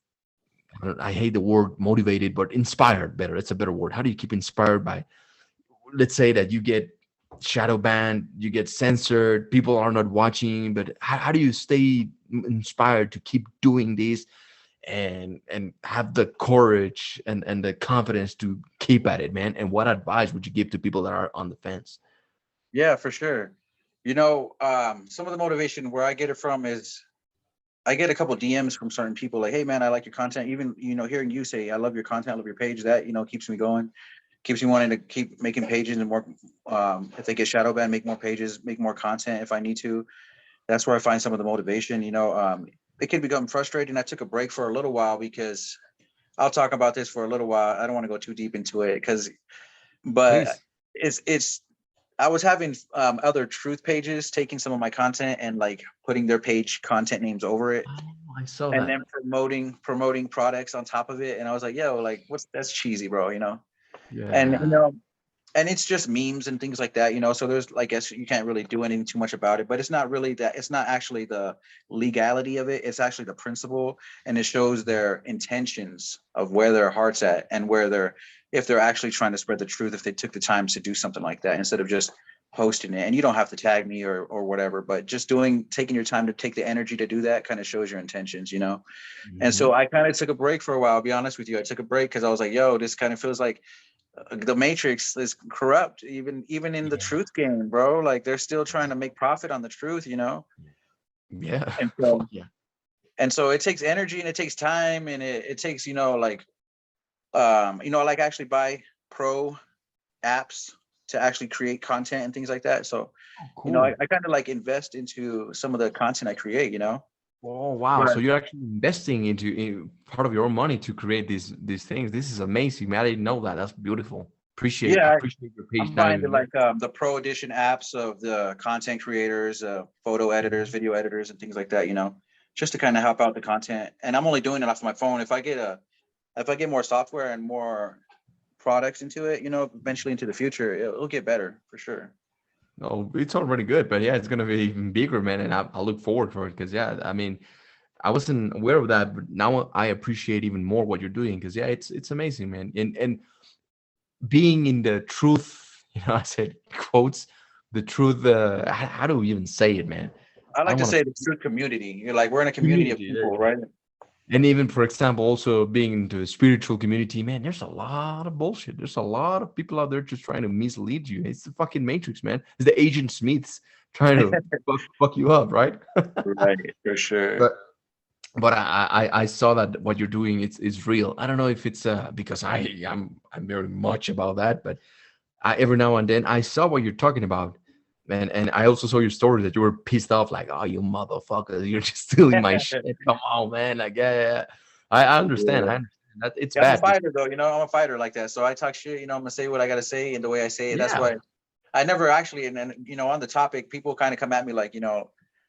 Speaker 1: I hate the word motivated, but inspired better. It's a better word. How do you keep inspired by, let's say that you get shadow banned, you get censored, people are not watching, but how do you stay inspired to keep doing this and have the courage and the confidence to keep at it, man? And what advice would you give to people that are on the fence?
Speaker 2: Yeah, for sure. Some of the motivation where I get it from is I get a couple DMs from certain people like, "Hey, man, I like your content." Even hearing you say, "I love your content, I love your page," that keeps me going, keeps me wanting to keep making pages and more. If they get shadow banned, make more pages, make more content if I need to. That's where I find some of the motivation. It can become frustrating. I took a break for a little while because I'll talk about this for a little while. I don't want to go too deep into it but
Speaker 1: Please.
Speaker 2: it's I was having other truth pages taking some of my content and like putting their page content names over it
Speaker 1: Oh, I saw
Speaker 2: and
Speaker 1: that.
Speaker 2: then promoting products on top of it. And I was like, yo, like that's cheesy, bro, And
Speaker 1: Yeah.
Speaker 2: and it's just memes and things like that. So there's, I guess you can't really do anything too much about it, but it's not really that. It's not actually the legality of it. It's actually the principle, and it shows their intentions of where their heart's at and if they're actually trying to spread the truth. If they took the time to do something like that instead of just posting it, and you don't have to tag me or whatever, but just taking your time to take the energy to do that kind of shows your intentions. And
Speaker 1: Mhm.
Speaker 2: so I kind of took a break for a while. I'll be honest with you. I took a break because I was like, yo, this kind of feels like the Matrix is corrupt, even in the
Speaker 1: Yeah.
Speaker 2: truth game, bro. Like they're still trying to make profit on the truth.
Speaker 1: Yeah.
Speaker 2: And
Speaker 1: Fuck
Speaker 2: so
Speaker 1: yeah.
Speaker 2: and so it takes energy and it takes time and it takes, like actually buy pro apps to actually create content and things like that. So,
Speaker 1: Oh,
Speaker 2: I,
Speaker 1: cool.
Speaker 2: I kind of like invest into some of the content I create.
Speaker 1: Oh wow!
Speaker 2: But
Speaker 1: So you're actually investing into part of your money to create these things. This is amazing, man. I didn't know that. That's beautiful.
Speaker 2: yeah,
Speaker 1: Appreciate your page
Speaker 2: I'm
Speaker 1: now.
Speaker 2: buying the pro edition apps of the content creators, photo editors, video editors, and things like that. Just to kind of help out the content. And I'm only doing it off my phone. If I get more software and more products into it, eventually into the future, it'll get better for sure.
Speaker 1: Oh, it's already good, but yeah, it's gonna be even bigger, man. And I look forward for it because yeah, I mean, I wasn't aware of that, but now I appreciate even more what you're doing because yeah, it's amazing, man. And being in the truth, I said quotes, the truth. How do we even say it, man?
Speaker 2: I
Speaker 1: I
Speaker 2: like
Speaker 1: don't
Speaker 2: to
Speaker 1: want to
Speaker 2: say the truth community. You're like, we're in a community of
Speaker 1: community. There
Speaker 2: people,
Speaker 1: you go.
Speaker 2: right?
Speaker 1: And even for example, also being into a spiritual community, man, there's a lot of bullshit. There's a lot of people out there just trying to mislead you. It's the fucking Matrix, man. It's the Agent Smiths trying to fuck you up, right?
Speaker 2: Right, for sure.
Speaker 1: But but I saw that what you're doing is real. I don't know if it's because I'm very much about that, but every now and then I saw what you're talking about, and I also saw your story that you were pissed off, like, oh, you motherfucker, you're just stealing my shit. Come on, man. Like, yeah. I understand.
Speaker 2: Yeah.
Speaker 1: I understand that it's
Speaker 2: Yeah, I'm a
Speaker 1: bad.
Speaker 2: fighter though, I'm a fighter like that. So I talk shit, I'm gonna say what I gotta say and the way I say it. That's
Speaker 1: Yeah.
Speaker 2: why I never actually, and then on the topic, people kind of come at me like,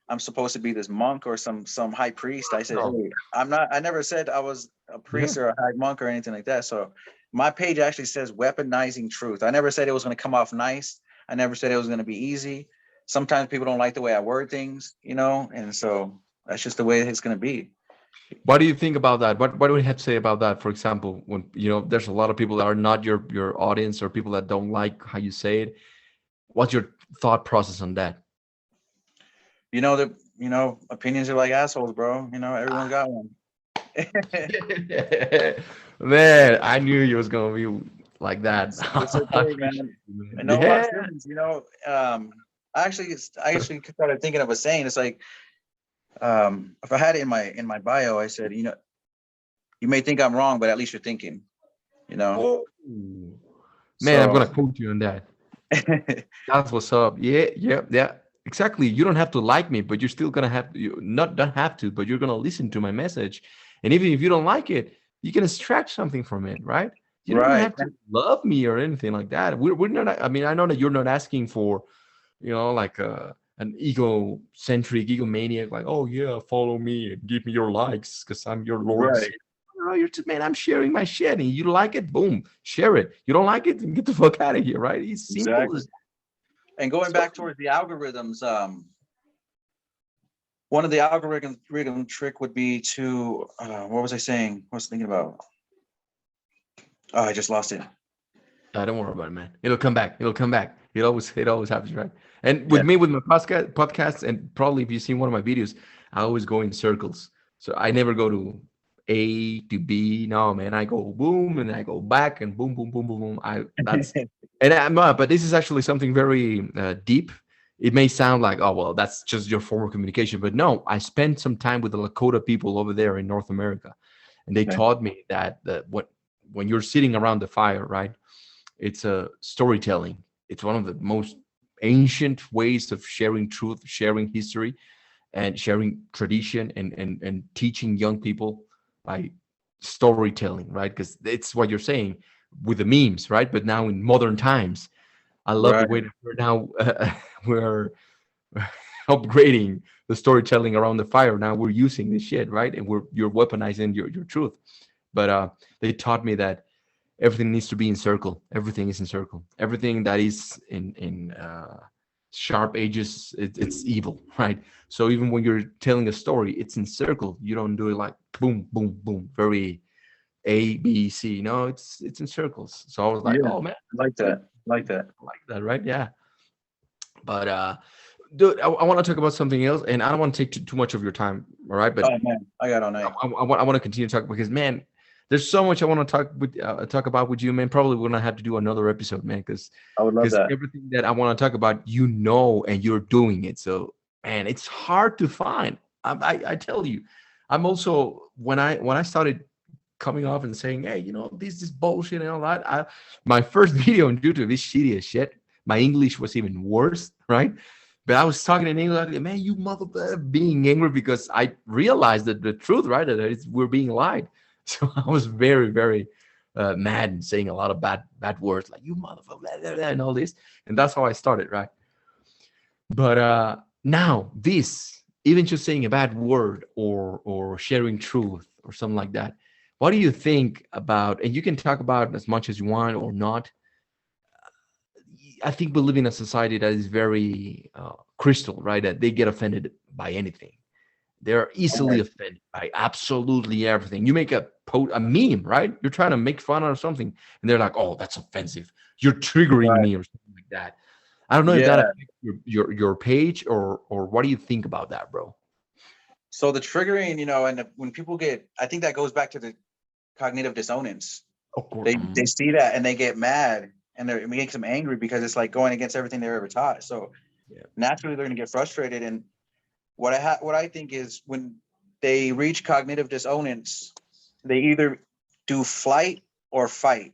Speaker 2: I'm supposed to be this monk or some high priest. I said,
Speaker 1: No.
Speaker 2: hey, I'm not. I never said I was a
Speaker 1: Yeah.
Speaker 2: priest or a high monk or anything like that. So my page actually says weaponizing truth. I never said it was going to come off nice. I never said it was going to be easy. Sometimes people don't like the way I word things, and so that's just the way it's going to be.
Speaker 1: What do you think about that? What do we have to say about that? For example, when there's a lot of people that are not your audience or people that don't like how you say it. What's your thought process on that?
Speaker 2: Opinions are like assholes, bro. Everyone's got one.
Speaker 1: Man, I knew you was gonna be like that.
Speaker 2: It's
Speaker 1: I
Speaker 2: okay,
Speaker 1: appreciate
Speaker 2: man.
Speaker 1: you,
Speaker 2: I
Speaker 1: man.
Speaker 2: know a lot of
Speaker 1: Yeah.
Speaker 2: feelings. I actually started thinking of a saying. It's like, if I had it in my bio, I said, you may think I'm wrong, but at least you're thinking.
Speaker 1: Oh, man, I'm
Speaker 2: So
Speaker 1: gonna quote you on that. That's what's up. Yeah, yeah, yeah. Exactly. You don't have to like me, but you're still gonna have to. You not don't have to, but you're gonna listen to my message. And even if you don't like it, you can extract something from it, right? You don't
Speaker 2: right.
Speaker 1: have to love me or anything like that. We're not. I mean, I know that you're not asking for, like an egocentric, egomaniac, like, oh yeah, follow me and give me your likes because I'm your Lord and
Speaker 2: Right.
Speaker 1: Savior. No, you're just, man, I'm sharing my shit, and you like it, boom, share it. You don't like it, then get the fuck out of here, right? It's simple
Speaker 2: Exactly.
Speaker 1: as
Speaker 2: And going
Speaker 1: so.
Speaker 2: back towards the algorithms, one of the algorithm trick would be to what was I saying? What was I thinking about? Oh, I just lost it.
Speaker 1: Don't worry about it, man. It'll come back. It'll come back. It always happens, right? And with
Speaker 2: Yeah.
Speaker 1: me, with my podcasts, and probably if you've seen one of my videos, I always go in circles. So I never go to A to B. No, man. I go boom and I go back and boom, boom, boom, boom, boom. And I'm not, but this is actually something very deep. It may sound like, oh well, that's just your form of communication, but no. I spent some time with the Lakota people over there in North America, and they
Speaker 2: Okay.
Speaker 1: taught me that when you're sitting around the fire, right? It's a storytelling. It's one of the most ancient ways of sharing truth, sharing history, and sharing tradition, and teaching young people by storytelling, right? Because it's what you're saying with the memes, right? But now in modern times, I love the
Speaker 2: Right.
Speaker 1: way that we're now we're upgrading the storytelling around the fire. Now we're using this shit, right? And you're weaponizing your truth. But they taught me that everything needs to be in circle. Everything is in circle. Everything that is in sharp edges, it's evil, right? So even when you're telling a story, it's in circle. You don't do it like boom, boom, boom, very A, B, C. No, it's in circles. So I was like,
Speaker 2: Yeah.
Speaker 1: oh man,
Speaker 2: I like
Speaker 1: good.
Speaker 2: that. I like that.
Speaker 1: I like that, right? Yeah. But dude, I want to talk about something else, and I don't want to take too much of your time. All right, but
Speaker 2: Oh man, I got all night.
Speaker 1: I want to continue to talk because man, there's so much I want to talk about with you, man. Probably we're gonna have to do another episode, man, because
Speaker 2: I would love that.
Speaker 1: everything that I want to talk about, and you're doing it. So man, it's hard to find. I tell you, I'm also when I started coming off and saying, hey, this bullshit and all that. My first video on YouTube is shitty as shit. My English was even worse, right? But I was talking in English, like, man, you motherfucker, being angry because I realized that the truth, right, that we're being lied. So I was very, very mad and saying a lot of bad words, like you motherfucker, blah, blah, blah, and all this. And that's how I started, right? But now this, even just saying a bad word or sharing truth or something like that, what do you think about? And you can talk about as much as you want or not. I think we live in a society that is very crystal, right? That they get offended by anything. They're easily offended by absolutely everything. You make a meme, right? You're trying to make fun of something, and they're like, "Oh, that's offensive. You're triggering
Speaker 2: Right.
Speaker 1: me," or something like that. I don't know if that
Speaker 2: Yeah.
Speaker 1: affects your page, or what do you think about that, bro?
Speaker 2: So the triggering, and when people get, I think that goes back to the cognitive dissonance.
Speaker 1: Of course.
Speaker 2: They see that and they get mad, and it makes them angry because it's like going against everything they were ever taught. So
Speaker 1: Yeah.
Speaker 2: naturally they're going to get frustrated. And what I think is when they reach cognitive dissonance, they either do flight or fight.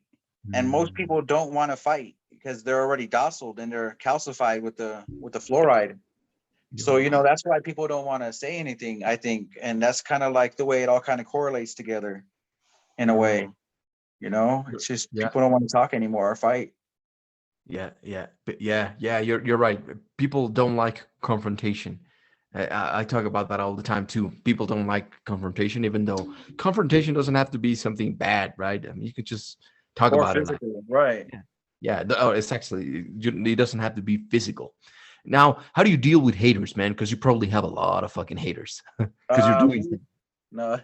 Speaker 2: And most
Speaker 1: Mm.
Speaker 2: people don't want to fight because they're already docile and they're calcified with the fluoride.
Speaker 1: You're
Speaker 2: So
Speaker 1: right.
Speaker 2: that's why people don't want to say anything, I think. And that's kind of like the way it all kind of correlates together in a
Speaker 1: You're
Speaker 2: way.
Speaker 1: right.
Speaker 2: It's just
Speaker 1: Yeah.
Speaker 2: people don't want to talk anymore or fight.
Speaker 1: Yeah, yeah, but yeah. You're right. People don't like confrontation. I talk about that all the time too. People don't like confrontation, even though confrontation doesn't have to be something bad, right? I mean, you could just talk
Speaker 2: Or
Speaker 1: about it like,
Speaker 2: physical, right?
Speaker 1: yeah, yeah. Oh, it's actually it doesn't have to be physical. Now, how do you deal with haters, man? Because you probably have a lot of fucking haters because you're doing
Speaker 2: Weed, no.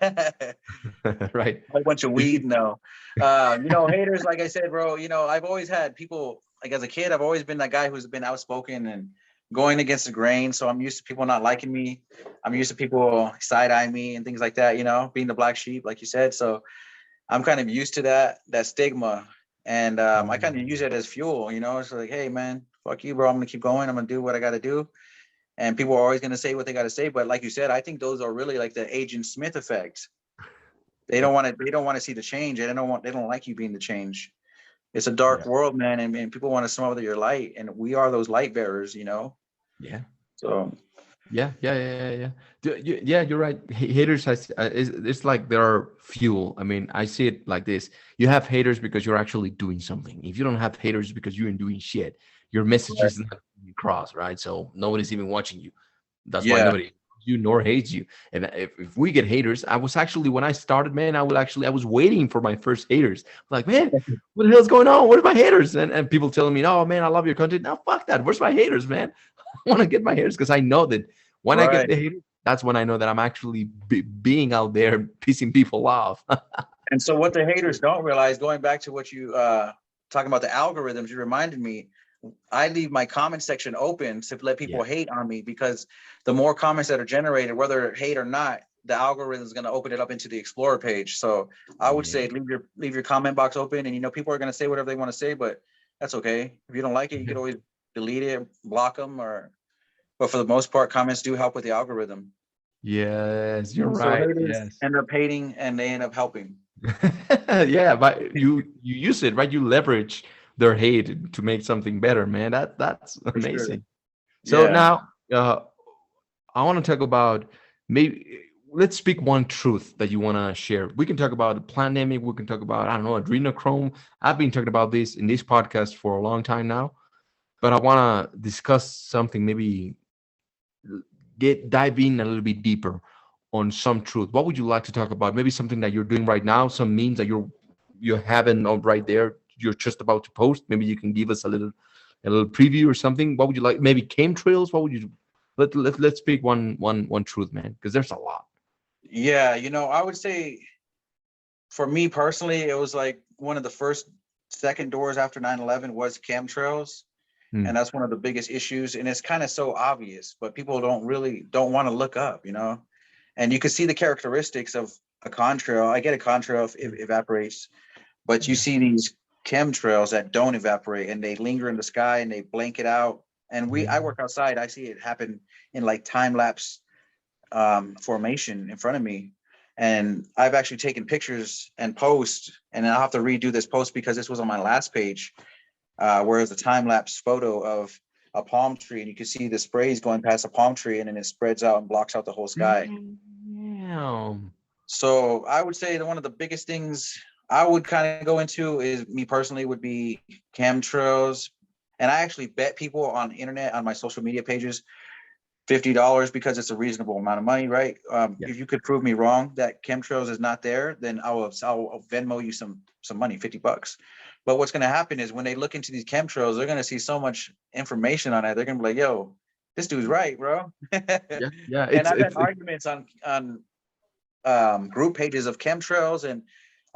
Speaker 1: something, right?
Speaker 2: A whole bunch of weed, no. Haters, like I said, bro, I've always had people, like as a kid, I've always been that guy who's been outspoken and going against the grain. So I'm used to people not liking me. I'm used to people side-eyeing me and things like that, being the black sheep, like you said. So I'm kind of used to that stigma. And I kind of use it as fuel, it's like, hey man, fuck you, bro. I'm gonna keep going. I'm gonna do what I gotta do. And people are always gonna say what they gotta say. But like you said, I think those are really like the Agent Smith effect. They don't want to see the change. They don't like you being the change. It's a dark
Speaker 1: Yeah,
Speaker 2: world, man, and people want to smother your light, and we are those light bearers.
Speaker 1: yeah.
Speaker 2: So
Speaker 1: Yeah. Yeah, you're right. Haters has it's like they're fuel. I mean, I see it like this. You have haters because you're actually doing something. If you don't have haters because you ain't doing shit, your message is not coming across, right? So nobody's even watching you. That's why
Speaker 2: yeah,
Speaker 1: nobody loves you nor hates you. And if we get haters, I was actually when I started, man, I was waiting for my first haters. Like, man, what the hell's going on? Where's my haters? And people telling me, oh man, I love your content. Now fuck that. Where's my haters, man? I want to get my haters because I know that when I get
Speaker 2: right.
Speaker 1: the haters, that's when I know that I'm actually being out there pissing people off.
Speaker 2: And so what the haters don't realize, going back to what you talking about the algorithms, you reminded me. I leave my comment section open to let
Speaker 1: Yeah.
Speaker 2: people hate on me because the more comments that are generated, whether hate or not, the algorithm is going to open it up into the Explorer page. So I would
Speaker 1: Yeah.
Speaker 2: say leave your comment box open, and people are going to say whatever they want to say, but that's okay. If you don't like it, you could always delete it, block them, but for the most part, comments do help with the algorithm.
Speaker 1: Yes, you're
Speaker 2: And so
Speaker 1: right.
Speaker 2: haters
Speaker 1: Yes.
Speaker 2: end up hating, and they end up helping.
Speaker 1: Yeah, but you use it, right? You leverage their hate to make something better, man. That's
Speaker 2: For sure.
Speaker 1: amazing. So
Speaker 2: Yeah.
Speaker 1: now I want to talk about maybe let's speak one truth that you want to share. We can talk about the pandemic. We can talk about, I don't know, adrenochrome. I've been talking about this in this podcast for a long time now, but I want to discuss something, maybe dive in a little bit deeper on some truth. What would you like to talk about? Maybe something that you're doing right now, some memes that you haven't on right there. You're just about to post. Maybe you can give us a little preview or something. What would you like? Maybe chemtrails. What would you let's pick one truth, man, because there's a lot.
Speaker 2: Yeah. I would say for me personally, it was like one of the second doors after 9/11 was chemtrails.
Speaker 1: Hmm.
Speaker 2: And that's one of the biggest issues. And it's kind of so obvious, but people don't want to look up. And you can see the characteristics of a contrail. I get a contrail if it evaporates, but you
Speaker 1: Yeah.
Speaker 2: see these chemtrails that don't evaporate and they linger in the sky and they blanket out. And I
Speaker 1: Yeah.
Speaker 2: work outside. I see it happen in like time lapse formation in front of me. And I've actually taken pictures and post, and I'll have to redo this post because this was on my last page, where it's a time lapse photo of a palm tree, and you can see the sprays going past a palm tree, and then it spreads out and blocks out the whole sky.
Speaker 1: Damn.
Speaker 2: So I would say that one of the biggest things I would kind of go into is me personally would be chemtrails. And I actually bet people on the internet on my social media pages $50 because it's a reasonable amount of money, right?
Speaker 1: Yeah.
Speaker 2: If you could prove me wrong that chemtrails is not there, then I'll Venmo you some money, $50. But what's going to happen is when they look into these chemtrails, they're going to see so much information on it. They're going to be like, "Yo, this dude's right, bro.
Speaker 1: Yeah.
Speaker 2: And I've had arguments on group pages of chemtrails and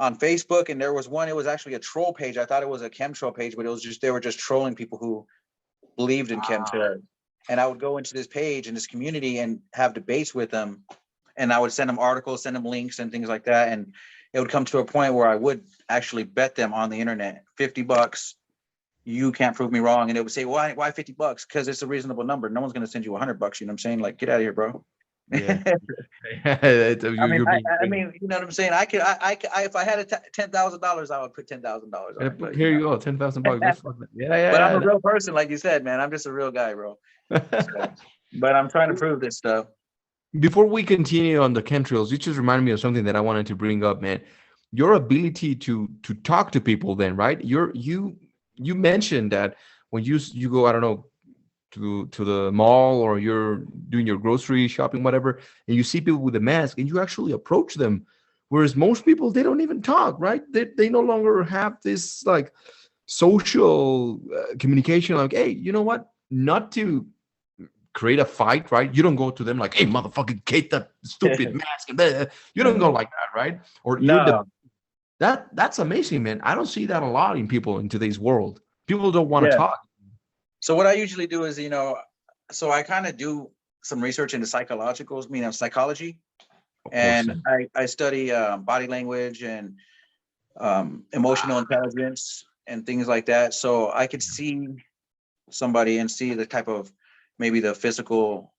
Speaker 2: on Facebook, and there was one, it was actually a troll page. I thought it was a chemtrail page, but it was just, they were just trolling people who believed in chemtrails. And I would go into this page in this community and have debates with them, and I would send them articles, send them links and things like that. And it would come to a point where I would actually bet them on the internet, $50, you can't prove me wrong. And it would say, why $50? Because it's a reasonable number. No one's going to send you $100. You know what I'm saying? Like, get out of here, bro.
Speaker 1: Yeah.
Speaker 2: I mean, you know what I'm saying? If I had $10,000, I would put $10,000.
Speaker 1: Here you go, $10,000. Yeah.
Speaker 2: But I'm a real person, like you said, man. I'm just a real guy, bro. So, but I'm trying to prove this stuff.
Speaker 1: Before we continue on the chemtrails, you just reminded me of something that I wanted to bring up, man. Your ability to talk to people, then, right? You mentioned that when you go, I don't know, to the mall, or you're doing your grocery shopping, whatever, and you see people with a mask and you actually approach them, whereas most people, they don't even talk, right? They no longer have this like social communication, like, hey, you know what, not to create a fight, right? You don't go to them like, hey, motherfucker, get that stupid mask, and you don't go like that, right? Or
Speaker 2: no.
Speaker 1: That's amazing, man. I don't see that a lot in people in today's world. People don't want to talk.
Speaker 2: So what I usually do is, so I kind of do some research into psychology, and I study body language and emotional intelligence and things like that. So I could see somebody and see the type of, maybe the physical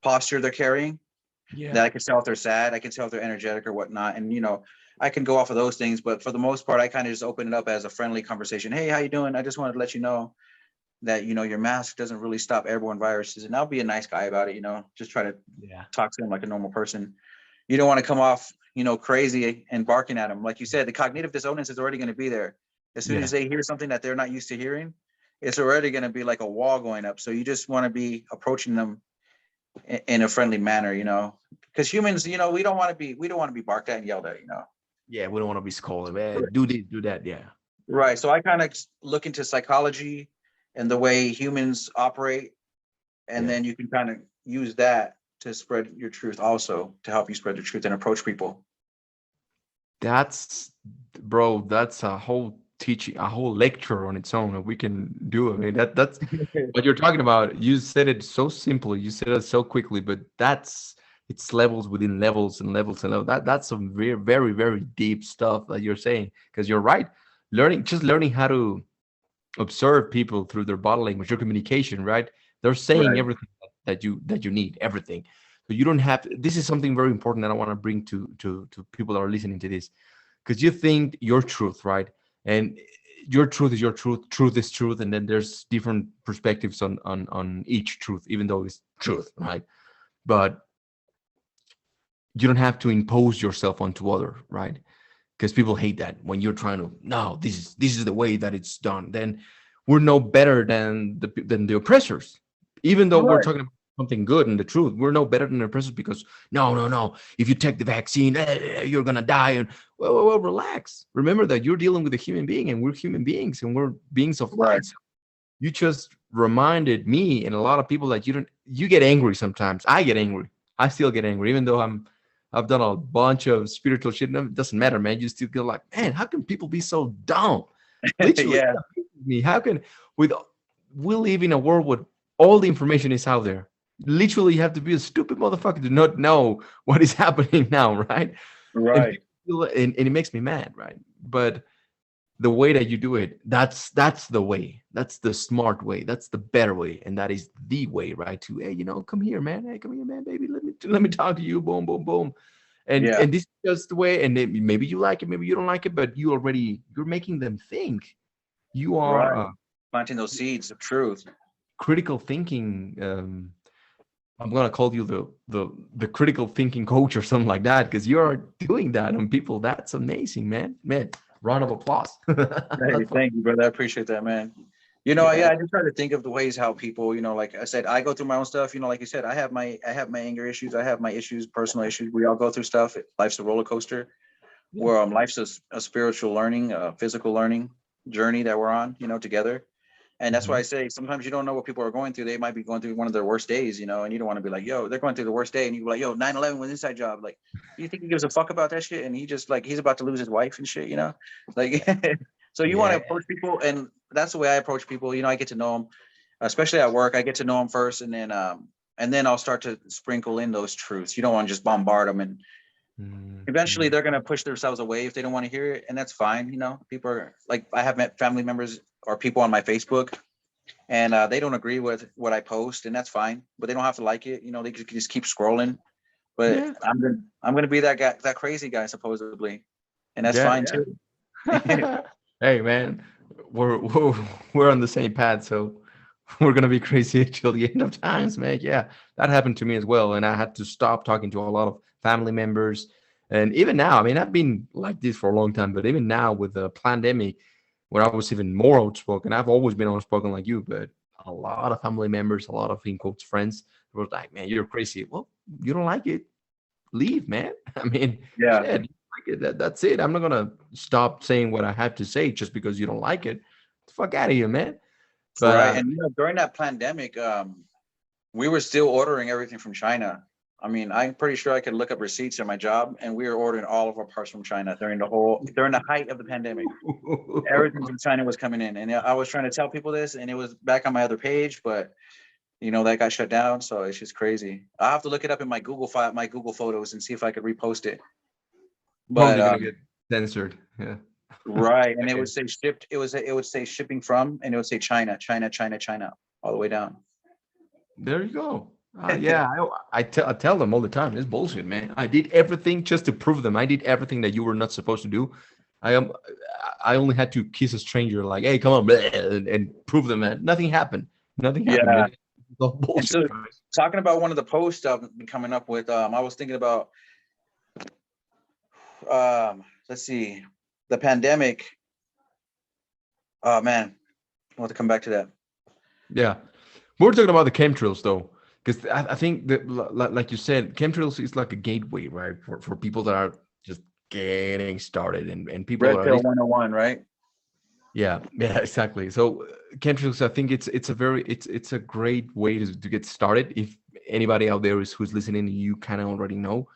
Speaker 2: posture they're carrying. Yeah. That I can tell if they're sad, I can tell if they're energetic or whatnot. And, I can go off of those things, but for the most part, I kind of just open it up as a friendly conversation. Hey, how you doing? I just wanted to let you know that, your mask doesn't really stop airborne viruses. And I'll be a nice guy about it, just try to talk to them like a normal person. You don't want to come off, crazy and barking at them. Like you said, the cognitive dissonance is already going to be there. As soon as they hear something that they're not used to hearing, it's already going to be like a wall going up. So you just want to be approaching them in a friendly manner, because humans, we don't want to be barked at and yelled at,
Speaker 1: Yeah, we don't want to be scolded, man. Do this, do that, yeah.
Speaker 2: Right. So I kind of look into psychology and the way humans operate, and then you can kind of use that to spread your truth, also to help you spread the truth and approach people.
Speaker 1: That's a whole teaching, a whole lecture on its own that we can do. I mean, that's what you're talking about. You said it so simply, you said it so quickly, but it's levels within levels and levels and levels. That's some very, very, very deep stuff that you're saying, because you're right. Learning how to observe people through their body language, your communication, right? They're saying everything that you need, everything. So you don't have to, this is something very important that I want to bring to people that are listening to this, because you think your truth, right? And your truth is your truth is truth, and then there's different perspectives on each truth, even though it's truth, right? But you don't have to impose yourself onto other, right? Because people hate that when you're trying to, no, this is the way that it's done. Then we're no better than the oppressors, even though we're talking about something good and the truth. We're no better than the oppressors, because no, if you take the vaccine, you're gonna die. And well, relax. Remember that you're dealing with a human being, and we're human beings, and we're beings of light. So you just reminded me and a lot of people that you get angry sometimes. I get angry. I still get angry, even though I've done a bunch of spiritual shit. It doesn't matter, man. You still feel like, man, how can people be so dumb? Literally, how can we live in a world where all the information is out there? Literally, you have to be a stupid motherfucker to not know what is happening now, right?
Speaker 2: Right.
Speaker 1: And it makes me mad, right? But the way that you do it, that's the way. That's the smart way. That's the better way, and that is the way, right? To, hey, come here, man. Hey, come here, man, baby. Let me talk to you. Boom, boom, boom. And this is just the way. And maybe you like it, maybe you don't like it, but you're making them think. You are
Speaker 2: planting those seeds of truth.
Speaker 1: Critical thinking. I'm gonna call you the critical thinking coach or something like that, because you're doing that on people. That's amazing, man. Round of applause.
Speaker 2: Hey, thank you, brother. I appreciate that, man. I just try to think of the ways how people, like I said, I go through my own stuff. Like you said, I have my anger issues. I have my issues, personal issues. We all go through stuff. Life's a roller coaster. Where life's a spiritual learning, a physical learning journey that we're on, together. And that's why I say sometimes you don't know what people are going through. They might be going through one of their worst days, and you don't want to be like, yo, they're going through the worst day. And you be like, yo, 9/11 was inside job. Like, do you think he gives a fuck about that shit? And he just like, he's about to lose his wife and shit, Like, so you want to approach people. And that's the way I approach people. I get to know them, especially at work. I get to know them first. And then I'll start to sprinkle in those truths. You don't want to just bombard them. And eventually they're going to push themselves away if they don't want to hear it. And that's fine. People are like, I have met family members or people on my Facebook, and they don't agree with what I post, and that's fine. But they don't have to like it. They can just keep scrolling. But I'm gonna be that guy, that crazy guy, supposedly, and that's fine too.
Speaker 1: Hey man, we're on the same path, so we're gonna be crazy till the end of times, man. Yeah, that happened to me as well, and I had to stop talking to a lot of family members. And even now, I mean, I've been like this for a long time, but even now with the pandemic, where I was even more outspoken. I've always been outspoken like you, but a lot of family members, a lot of in quotes friends were like, "Man, you're crazy." Well, you don't like it, leave, man. I mean, shit, you don't like it. That's it. I'm not gonna stop saying what I have to say just because you don't like it. Get the fuck out of here, man. But,
Speaker 2: right. And during that pandemic, we were still ordering everything from China. I mean, I'm pretty sure I could look up receipts at my job, and we were ordering all of our parts from China during the height of the pandemic. Everything from China was coming in, and I was trying to tell people this, and it was back on my other page, but that got shut down. So it's just crazy. I have to look it up in my Google file, my Google Photos, and see if I could repost it.
Speaker 1: But gonna get censored. Yeah.
Speaker 2: Right, and it would say shipped. It would say shipping from, and it would say China, China, China, China, all the way down.
Speaker 1: There you go. I tell them all the time, it's bullshit, man. I did everything just to prove them. I did everything that you were not supposed to do. I only had to kiss a stranger, like, hey, come on, and prove them that nothing happened. Nothing happened. Yeah.
Speaker 2: And so, talking about one of the posts I've been coming up with, I was thinking about, let's see, the pandemic. Oh man, I want to come back to that.
Speaker 1: Yeah, we're talking about the chemtrails though. Because I think that, like you said, chemtrails is like a gateway, right, for people that are just getting started, and people
Speaker 2: Red
Speaker 1: are
Speaker 2: Pill 101, right?
Speaker 1: Yeah, exactly. So chemtrails, I think it's a great way to get started. If anybody out there who's listening, you kind of already know.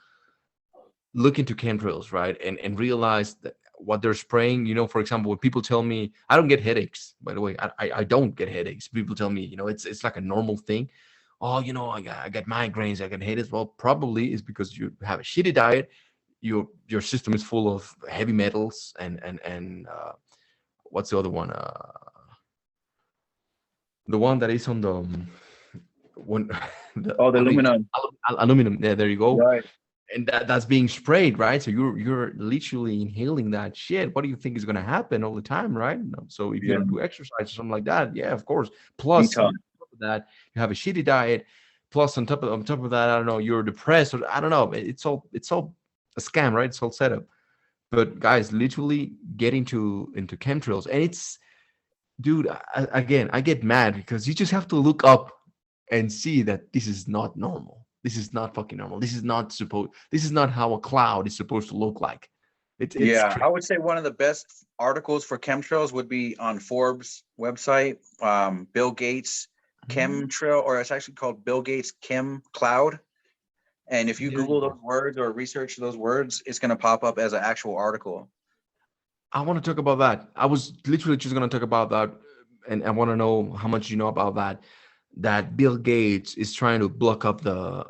Speaker 1: Look into chemtrails, right, and realize that what they're spraying. For example, when people tell me I don't get headaches. By the way, I don't get headaches. People tell me, it's like a normal thing. Oh, I got migraines, I got headaches. Well, probably is because you have a shitty diet. Your system is full of heavy metals and what's the other one? The one that is on the
Speaker 2: the aluminum.
Speaker 1: Aluminum. Yeah, there you go.
Speaker 2: Right.
Speaker 1: And that's being sprayed, right? So you're literally inhaling that shit. What do you think is going to happen all the time, right? So if you don't do exercise or something like that, yeah, of course. Plus, that you have a shitty diet, plus on top of that, I don't know, you're depressed, or I don't know, it's all a scam, right? It's all set up. But guys, literally get into chemtrails, and it's, dude, I get mad because you just have to look up and see that this is not normal. This is not fucking normal. This is not how a cloud is supposed to look like. It's
Speaker 2: I would say one of the best articles for chemtrails would be on Forbes website. Bill Gates chemtrail, or it's actually called Bill Gates Chem Cloud. And if you Google those words or research those words, it's going to pop up as an actual article.
Speaker 1: I want to talk about that. I was literally just going to talk about that, and I want to know how much you know about that. That Bill Gates is trying to block up the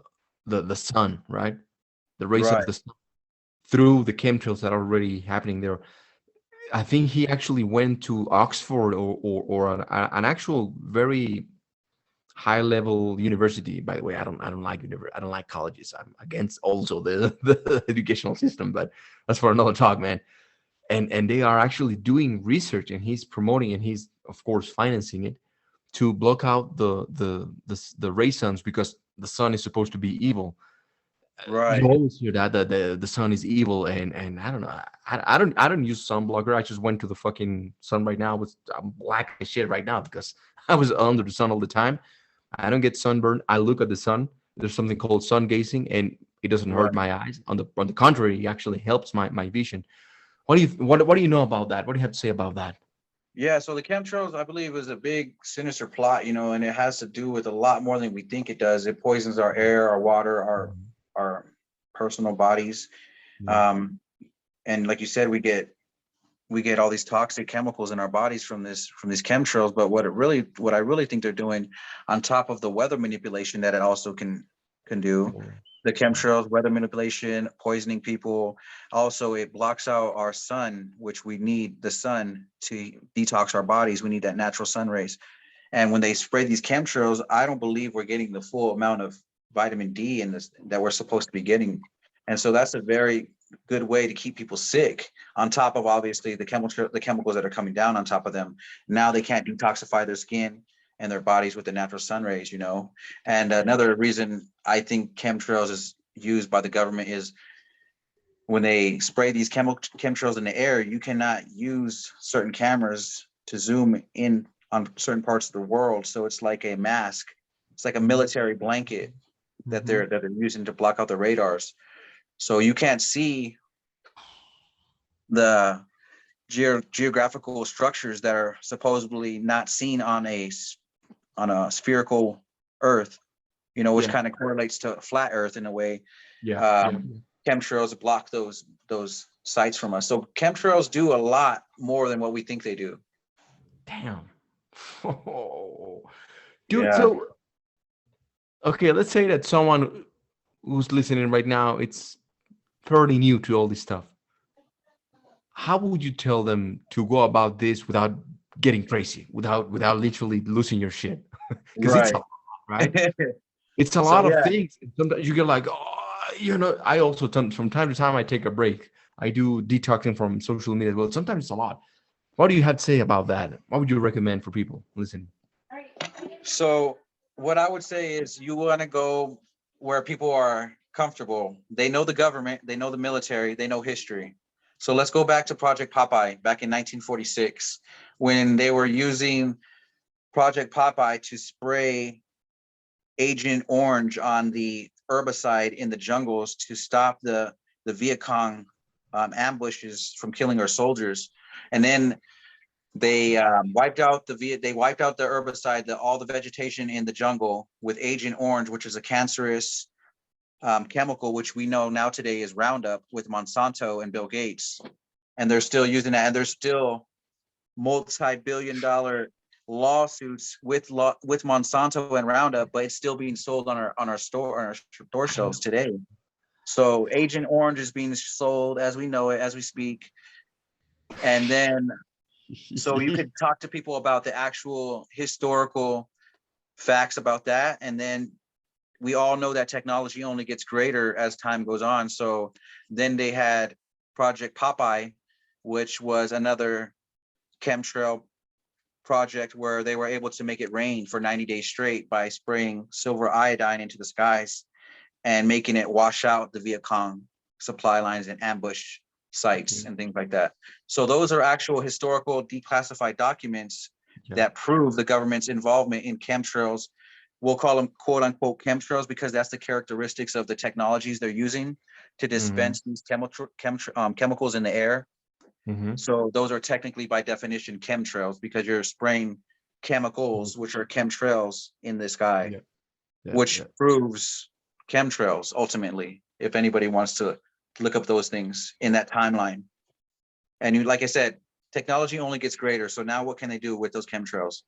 Speaker 1: sun, right? The rays of the sun through the chemtrails that are already happening there. I think he actually went to Oxford or an actual very high level university. By the way, I don't like colleges. I'm against also the educational system, but that's for another talk, man. And they are actually doing research, and he's promoting, and he's of course financing it to block out the ray suns, because the sun is supposed to be evil.
Speaker 2: Right.
Speaker 1: You always hear that the sun is evil, and I don't know. I don't use sunblocker. I just went to the fucking sun right now. I'm black as shit right now because I was under the sun all the time. I don't get sunburned. I look at the sun. There's something called sun gazing, and it doesn't hurt my eyes. On the contrary, it actually helps my vision. What do you know about that? What do you have to say about that?
Speaker 2: Yeah, so the chemtrails, I believe, is a big sinister plot, and it has to do with a lot more than we think it does. It poisons our air, our water,
Speaker 1: Mhm.
Speaker 2: our personal bodies.
Speaker 1: Yeah.
Speaker 2: Um, and like you said, we get all these toxic chemicals in our bodies from these chemtrails. But what I really think they're doing, on top of the weather manipulation that it also can do,
Speaker 1: Yeah.
Speaker 2: the
Speaker 1: Yeah.
Speaker 2: chemtrails, weather manipulation, poisoning people. Also, it blocks out our sun, which we need the sun to detox our bodies. We need that natural sun rays. And when they spray these chemtrails, I don't believe we're getting the full amount of vitamin D in this that we're supposed to be getting. And so that's a very good way to keep people sick. On top of obviously the chemicals that are coming down on top of them. Now they can't detoxify their skin and their bodies with the natural sun rays. And another reason I think chemtrails is used by the government is when they spray these chemtrails in the air, you cannot use certain cameras to zoom in on certain parts of the world. So it's like a mask. It's like a military blanket that
Speaker 1: Mhm.
Speaker 2: they're using to block out the radars. So you can't see the geographical structures that are supposedly not seen on a spherical Earth. Which
Speaker 1: Yeah.
Speaker 2: kind of correlates to flat Earth in a way.
Speaker 1: Yeah. Yeah.
Speaker 2: um, Chemtrails block those sites from us. So chemtrails do a lot more than what we think they do.
Speaker 1: Damn. Oh. Dude,
Speaker 2: Yeah.
Speaker 1: so okay, let's say that someone who's listening right now, it's fairly new to all this stuff. How would you tell them to go about this without getting crazy, without literally losing your shit? Because it's a
Speaker 2: Right.
Speaker 1: lot, right? It's a
Speaker 2: So
Speaker 1: lot of
Speaker 2: yeah.
Speaker 1: things. Sometimes you get like, I also from time to time I take a break. I do detoxing from social media. Well, sometimes it's a lot. What do you have to say about that? What would you recommend for people listening?
Speaker 2: So what I would say is you want to go where people are comfortable. They know the government, they know the military, they know history. So let's go back to Project Popeye back in 1946 when they were using Project Popeye to spray Agent Orange on the herbicide in the jungles to stop the Viet Cong ambushes from killing our soldiers. And then they wiped out the herbicide, all the vegetation in the jungle with Agent Orange, which is a cancerous chemical, which we know now today is Roundup with Monsanto and Bill Gates. And they're still using that, and there's still multi-billion-dollar lawsuits with Monsanto and Roundup, but it's still being sold on our store shelves today. So Agent Orange is being sold as we know it, as we speak. And then so you could talk to people about the actual historical facts about that. And then we all know that technology only gets greater as time goes on. So then they had Project Popeye, which was another chemtrail project where they were able to make it rain for 90 days straight by spraying silver iodine into the skies and making it wash out the Viet Cong supply lines and ambush sites and things like that. So those are actual historical declassified documents
Speaker 1: Yeah.
Speaker 2: that prove the government's involvement in chemtrails. We'll call them quote unquote chemtrails because that's the characteristics of the technologies they're using to
Speaker 1: Mhm.
Speaker 2: dispense these chemicals in the air.
Speaker 1: Mhm.
Speaker 2: So those are technically by definition chemtrails because you're spraying chemicals, which are chemtrails in the sky,
Speaker 1: Yeah. Yeah.
Speaker 2: which
Speaker 1: Yeah.
Speaker 2: proves chemtrails ultimately, if anybody wants to look up those things in that timeline. And you, like I said, technology only gets greater. So now what can they do with those chemtrails?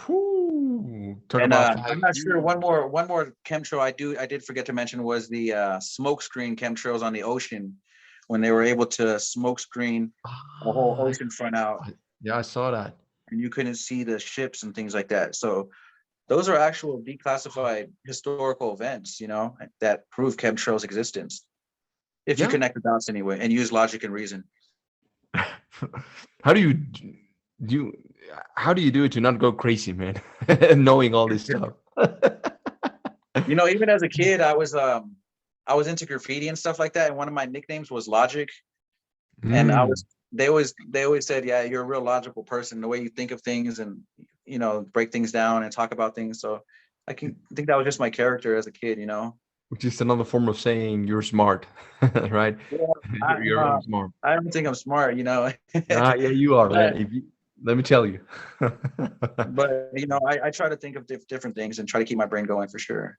Speaker 1: Whew. Talk
Speaker 2: And
Speaker 1: about
Speaker 2: I'm not sure.
Speaker 1: 5G.
Speaker 2: One more chemtrail I did forget to mention was the smoke screen chemtrails on the ocean when they were able to smoke screen a whole
Speaker 1: Ah,
Speaker 2: ocean front out
Speaker 1: yeah, I saw that.
Speaker 2: and you couldn't see the ships and things like that. So those are actual declassified historical events, that prove chemtrails existence. If you
Speaker 1: Yeah.
Speaker 2: connect the dots anyway and use logic and reason.
Speaker 1: How do you do you how do you do it to not go crazy, man? Knowing all this stuff.
Speaker 2: Even as a kid, I was into graffiti and stuff like that. And one of my nicknames was Logic. And
Speaker 1: Mm.
Speaker 2: they always said, yeah, you're a real logical person, the way you think of things and break things down and talk about things. So I think that was just my character as a kid.
Speaker 1: which is another form of saying you're smart, right?
Speaker 2: Yeah,
Speaker 1: You're smart.
Speaker 2: I don't think I'm smart,
Speaker 1: Yeah, you are, man.
Speaker 2: but
Speaker 1: If you, let me tell you.
Speaker 2: I try to think of different things and try to keep my brain going for sure.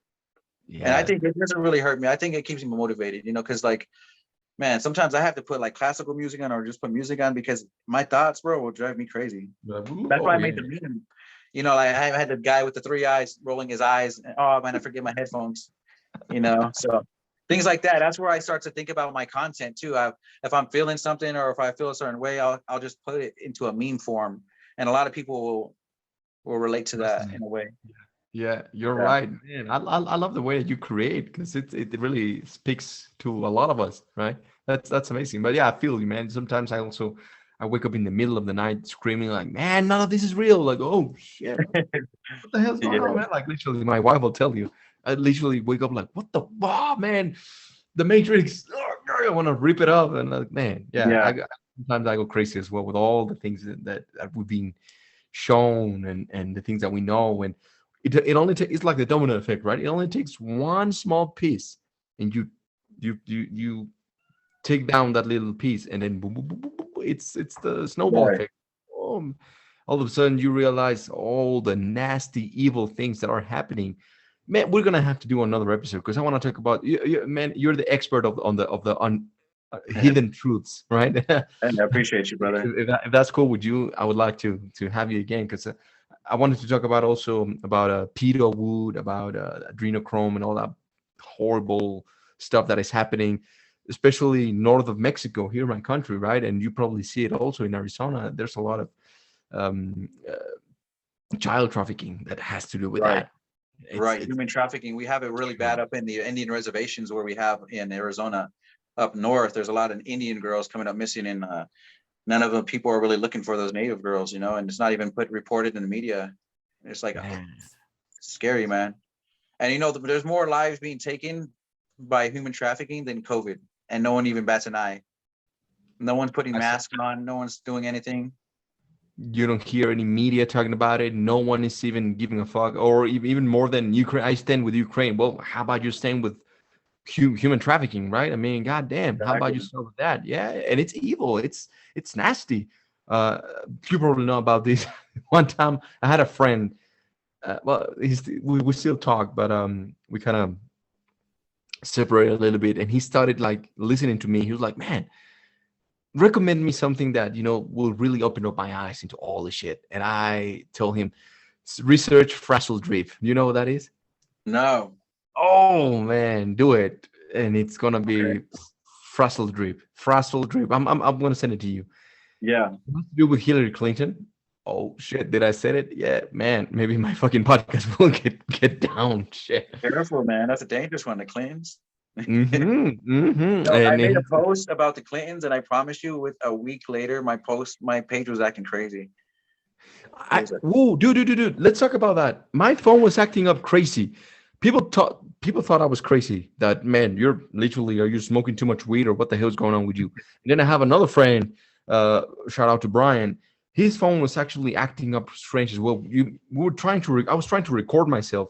Speaker 2: And I
Speaker 1: Yeah,
Speaker 2: think it doesn't really hurt me. I think it keeps me motivated, because like, man, sometimes I have to put like classical music on or just put music on because my thoughts, bro, will drive me crazy.
Speaker 1: but,
Speaker 2: That's why
Speaker 1: oh
Speaker 2: I
Speaker 1: yeah,
Speaker 2: made the meme. Like I had the guy with the three eyes rolling his eyes. And, oh man, I forget my headphones. So things like that. That's where I start to think about my content too. If I'm feeling something or if I feel a certain way, I'll just put it into a meme form, and a lot of people will relate to that in a way.
Speaker 1: yeah, you're
Speaker 2: Yeah.
Speaker 1: right, man. I love the way that you create because it really speaks to a lot of us, right? That's amazing. But yeah, I feel you, man. Sometimes I wake up in the middle of the night screaming like, man, none of this is real. Like, oh shit, what the hell's going on,
Speaker 2: Yeah.
Speaker 1: man? Like literally, my wife will tell you. I literally wake up like, what the man? The Matrix. I want to rip it up, and like, man, yeah.
Speaker 2: Yeah.
Speaker 1: Sometimes I go crazy as well with all the things that we've been shown and the things that we know. And it only takes, it's like the domino effect, right? It only takes one small piece, and you take down that little piece, and then boom, boom, boom, boom, boom, it's the snowball
Speaker 2: Right.
Speaker 1: effect. All of a sudden you realize all the nasty, evil things that are happening. Man, we're gonna have to do another episode because I want to talk about man. You're the expert on hidden truths, right?
Speaker 2: And I appreciate you, brother.
Speaker 1: If that's cool with you, I would like to have you again because I wanted to talk about also about pedo wood, about adrenochrome, and all that horrible stuff that is happening, especially north of Mexico, here in my country, right? And you probably see it also in Arizona. There's a lot of um, child trafficking that has to do with
Speaker 2: Right.
Speaker 1: that.
Speaker 2: Right.
Speaker 1: It's
Speaker 2: Human trafficking. We have it really bad up in the Indian reservations where we have in Arizona. Up north, there's a lot of Indian girls coming up missing, and none of them people are really looking for those native girls, and it's not even reported in the media. It's like
Speaker 1: man,
Speaker 2: scary, man. And there's more lives being taken by human trafficking than COVID, and no one even bats an eye. No one's putting
Speaker 1: I saw,
Speaker 2: masks on. No one's doing anything.
Speaker 1: you don't hear any media talking about it. No one is even giving a fuck, or even more than Ukraine. I stand with Ukraine. Well, how about you stand with human trafficking, right? I mean, goddamn, how about you
Speaker 2: Exactly.
Speaker 1: start with that? Yeah, and it's evil. It's nasty. Uh, you probably know about this. One time, I had a friend. Well, we still talk, but we kind of separated a little bit, and he started like listening to me. He was like, "Man, recommend me something that will really open up my eyes into all the shit." And I told him, research frazzle drip. You know what that is?
Speaker 2: No.
Speaker 1: Oh man, do it, and it's gonna
Speaker 2: Okay.
Speaker 1: be frazzle drip. Frazzle drip. I'm gonna send it to you.
Speaker 2: Yeah.
Speaker 1: It has to do with Hillary Clinton. Oh shit, did I say it? Yeah, man. Maybe my fucking podcast will get down. Shit.
Speaker 2: Careful, man. That's a dangerous one. The Clintons. I
Speaker 1: And
Speaker 2: made a post about the Clintons, and I promise you, with a week later, my page was acting crazy. It was like,
Speaker 1: whoa, dude. Let's talk about that. My phone was acting up crazy. People thought I was crazy. That man, are you smoking too much weed or what the hell's going on with you? And then I have another friend. Shout out to Brian. His phone was actually acting up strange as well. We were trying to. I was trying to record myself,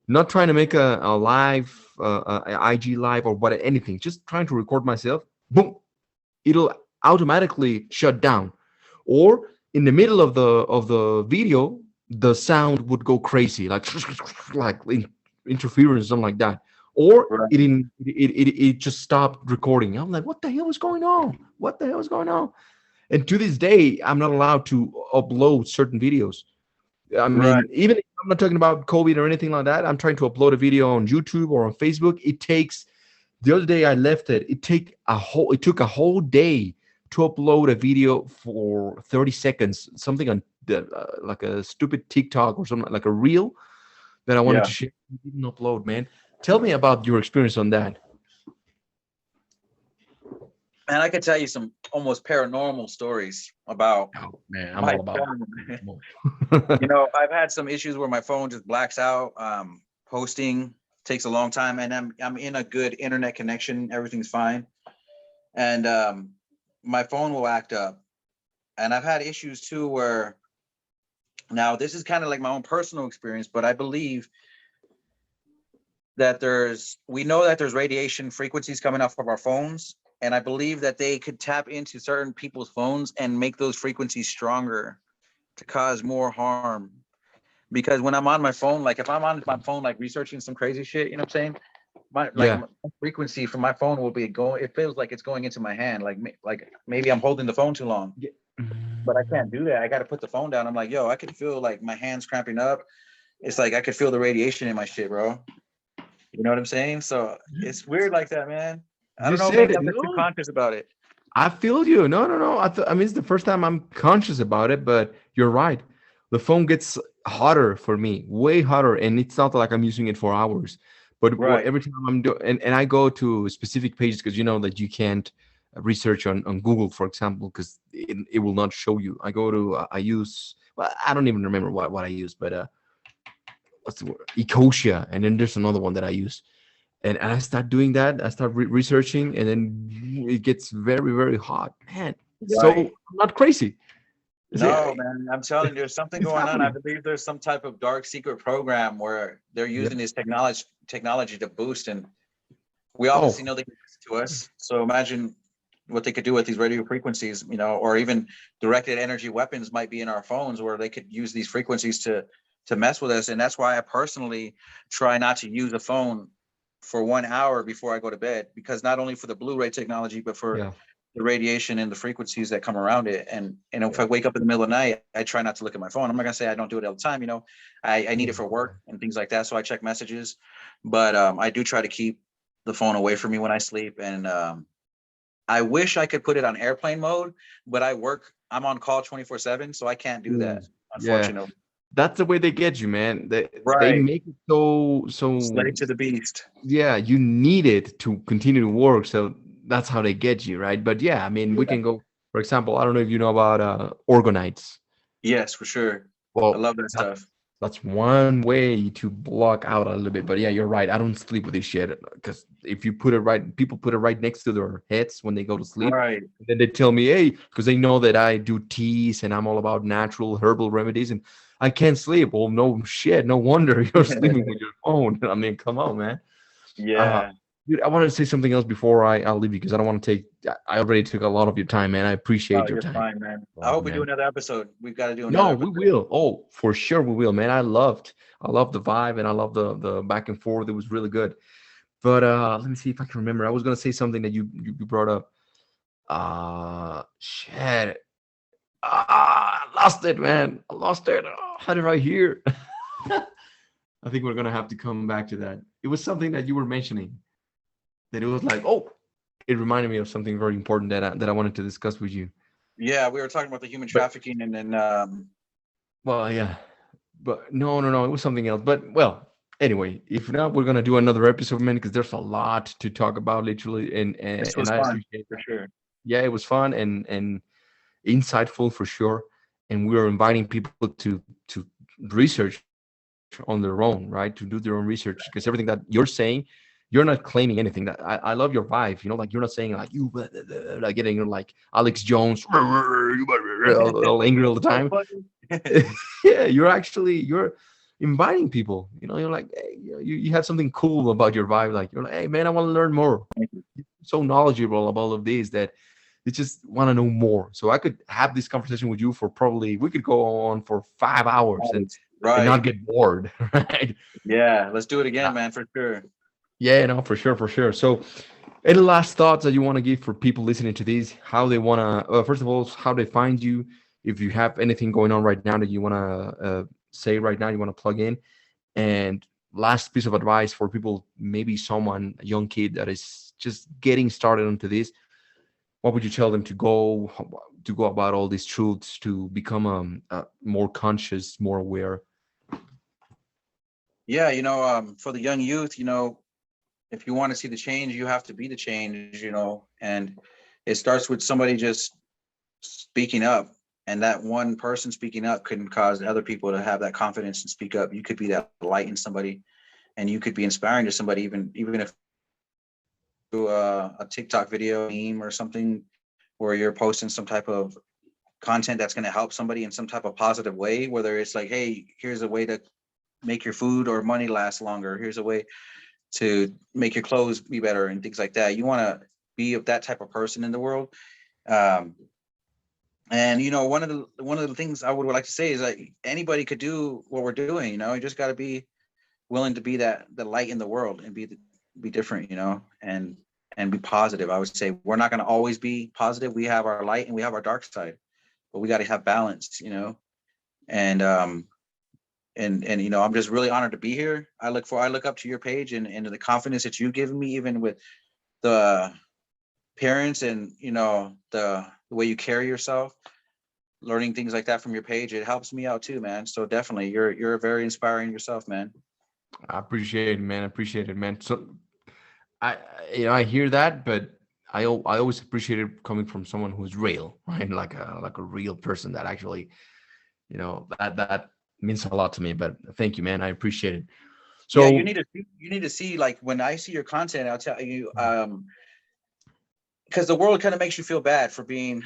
Speaker 1: not trying to make a live, a IG live or what anything. Just trying to record myself. Boom, it'll automatically shut down, or in the middle of the video the sound would go crazy like like interference, something like that, or
Speaker 2: right.
Speaker 1: it just stopped recording. I'm like, what the hell is going on? What the hell is going on? And to this day I'm not allowed to upload certain videos. I
Speaker 2: Right.
Speaker 1: mean, even if I'm not talking about COVID or anything like that, I'm trying to upload a video on YouTube or on Facebook. It takes, the other day I left it. It took a whole day to upload a video for 30 seconds, something on like a stupid TikTok or something like a reel that I wanted
Speaker 2: Yeah.
Speaker 1: to share. It didn't upload, man. Tell me about your experience on that.
Speaker 2: And I could tell you some almost paranormal stories about
Speaker 1: Oh man, I'm
Speaker 2: my
Speaker 1: all about
Speaker 2: phone.
Speaker 1: it.
Speaker 2: I've had some issues where my phone just blacks out. Posting takes a long time, and I'm in a good internet connection. Everything's fine, and my phone will act up. And I've had issues too where now this is kind of like my own personal experience, but I believe that we know that there's radiation frequencies coming off of our phones, and I believe that they could tap into certain people's phones and make those frequencies stronger to cause more harm. Because when I'm on my phone, like if I'm on my phone, like researching some crazy shit, you know what I'm saying? My
Speaker 1: Yeah.
Speaker 2: frequency from my phone will be going. It feels like it's going into my hand. Like maybe I'm holding the phone too long,
Speaker 1: Yeah.
Speaker 2: but I can't do that. I got to put the phone down. I'm like, yo, I can feel like my hands cramping up. It's like I could feel the radiation in my shit, bro. You know what I'm saying? So it's weird like that, man. I
Speaker 1: You
Speaker 2: don't know.
Speaker 1: said
Speaker 2: Maybe
Speaker 1: it.
Speaker 2: I'm just too
Speaker 1: No,
Speaker 2: conscious about it.
Speaker 1: I feel you. No, no, no. I mean, it's the first time I'm conscious about it, but you're right. The phone gets hotter for me, way hotter, and it's not like I'm using it for hours. But
Speaker 2: Right.
Speaker 1: every time I'm doing, and I go to specific pages because you know that you can't research on Google, for example, because it will not show you. I go to, I use, well, I don't even remember what I use, but what's the word? Ecosia, and then there's another one that I use, and I start doing that. I start researching, and then it gets very, very hot, man. So
Speaker 2: Right.
Speaker 1: I'm not crazy.
Speaker 2: No, man, I'm telling you, there's something
Speaker 1: It's
Speaker 2: going on. I
Speaker 1: happening.
Speaker 2: believe there's some type of dark secret program where they're
Speaker 1: Yeah.
Speaker 2: using this technology to boost, and we obviously
Speaker 1: Oh,
Speaker 2: know they can listen to us. So imagine what they could do with these radio frequencies, you know, or even directed energy weapons might be in our phones where they could use these frequencies to mess with us. And that's why I personally try not to use a phone for 1 hour before I go to bed, because not only for the Blu-ray technology, but for
Speaker 1: yeah.
Speaker 2: the radiation and the frequencies that come around it. And if I
Speaker 1: Yeah.
Speaker 2: wake up in the middle of the night, I try not to look at my phone. I'm not gonna say I don't do it all the time, you know. I need
Speaker 1: Yeah.
Speaker 2: it for work and things like that. So I check messages. But I do try to keep the phone away from me when I sleep. And I wish I could put it on airplane mode, but I'm on call 24/7, so I can't do
Speaker 1: Mm.
Speaker 2: that,
Speaker 1: Yeah.
Speaker 2: unfortunately.
Speaker 1: That's the way they get you, man. They
Speaker 2: Right.
Speaker 1: make it so
Speaker 2: Slave to the beast.
Speaker 1: yeah, you need it to continue to work. So that's how they get you, right? But yeah, I mean, we
Speaker 2: Yeah.
Speaker 1: can go, for example, I don't know if you know about orgonites.
Speaker 2: Yes, for sure. I
Speaker 1: Well,
Speaker 2: love that stuff.
Speaker 1: that's one way to block out a little bit. But yeah, you're right. I don't sleep with this shit because if you put it right, people put it right next to their heads when they go to sleep.
Speaker 2: Right.
Speaker 1: And then they tell me, hey, because they know that I do teas and I'm all about natural herbal remedies and I can't sleep. Well, no shit. No wonder you're sleeping with your phone. I mean, come on, man. Uh,
Speaker 2: Yeah.
Speaker 1: dude, I wanted to say something else before I'll leave you because I don't want to take, I already took a lot of your time, man. I
Speaker 2: Oh,
Speaker 1: appreciate your
Speaker 2: you're
Speaker 1: time.
Speaker 2: fine, man. I
Speaker 1: Oh,
Speaker 2: hope we do
Speaker 1: man.
Speaker 2: another episode. We've got to do
Speaker 1: No,
Speaker 2: another
Speaker 1: we
Speaker 2: episode.
Speaker 1: will. Oh, for sure we will, man. I loved the vibe and I love the back and forth. It was really good. But let me see if I can remember. I was gonna say something that you brought up. Shit. I lost it, man. I lost it. Oh, had it right here. I think we're gonna have to come back to that. It was something that you were mentioning that it was like, oh, it reminded me of something very important that I wanted to discuss with you.
Speaker 2: Yeah, we were talking about the human
Speaker 1: But
Speaker 2: trafficking, and then
Speaker 1: well, yeah. But no, no, no, it was something else. But well, anyway, if not, we're gonna do another episode, man, because there's a lot to talk about, literally, and and,
Speaker 2: this was
Speaker 1: and I
Speaker 2: fun
Speaker 1: appreciate
Speaker 2: for
Speaker 1: that.
Speaker 2: sure.
Speaker 1: Yeah, it was fun and insightful for sure. And we are inviting people to research on their own, right? To do their own research, because everything that you're saying, you're not claiming anything. That I love your vibe. You know, like you're not saying like you like getting like Alex Jones, all angry all the
Speaker 2: Oh,
Speaker 1: time.
Speaker 2: funny.
Speaker 1: Yeah, you're inviting people. You know, you're like, hey, you have something cool about your vibe. Like you're like, hey man, I want to learn more. You're so knowledgeable about all of this that you just want to know more. So I could have this conversation with you for probably we could go on for 5 hours and
Speaker 2: Right.
Speaker 1: not get bored, right?
Speaker 2: Yeah, let's do it
Speaker 1: Uh,
Speaker 2: again, man, for sure.
Speaker 1: yeah, no, for sure, for sure. So any last thoughts that you want to give for people listening to these? How they want to, first of all, how they find you? If you have anything going on right now that you want to say right now, you want to plug in. And last piece of advice for people, maybe someone, a young kid that is just getting started into this, what would you tell them to go about all these truths to become more conscious, more aware?
Speaker 2: Yeah, for the young youth, if you want to see the change, you have to be the change, and it starts with somebody just speaking up. And that one person speaking up couldn't cause other people to have that confidence and speak up. You could be that light in somebody, and you could be inspiring to somebody, even if through a TikTok video, meme, or something, where you're posting some type of content that's going to help somebody in some type of positive way, whether it's like, hey, here's a way to make your food or money last longer. Here's a way to make your clothes be better and things like that. You want to be of that type of person in the world. And you know, one of the things I would like to say is that anybody could do what we're doing. You know, you just got to be willing to be the light in the world and be different. You know, and be positive. I would say we're not going to always be positive. We have our light and we have our dark side, but we got to have balance. You know, and you know, I'm just really honored to be here. I look up to your page and the confidence that you've given me, even with the parents and, you know, the way you carry yourself, learning things like that from your page. It helps me out too, man. So definitely you're very inspiring yourself, man.
Speaker 1: I appreciate it, man. I appreciate it, man. So I, you know, I hear that, but I always appreciate it coming from someone who's real, right? Like a real person that actually, you know, that means a lot to me. But thank you, man. I appreciate it.
Speaker 2: Yeah,
Speaker 1: So
Speaker 2: you need to see, like, when I see your content, I'll tell you, because the world kind of makes you feel bad for being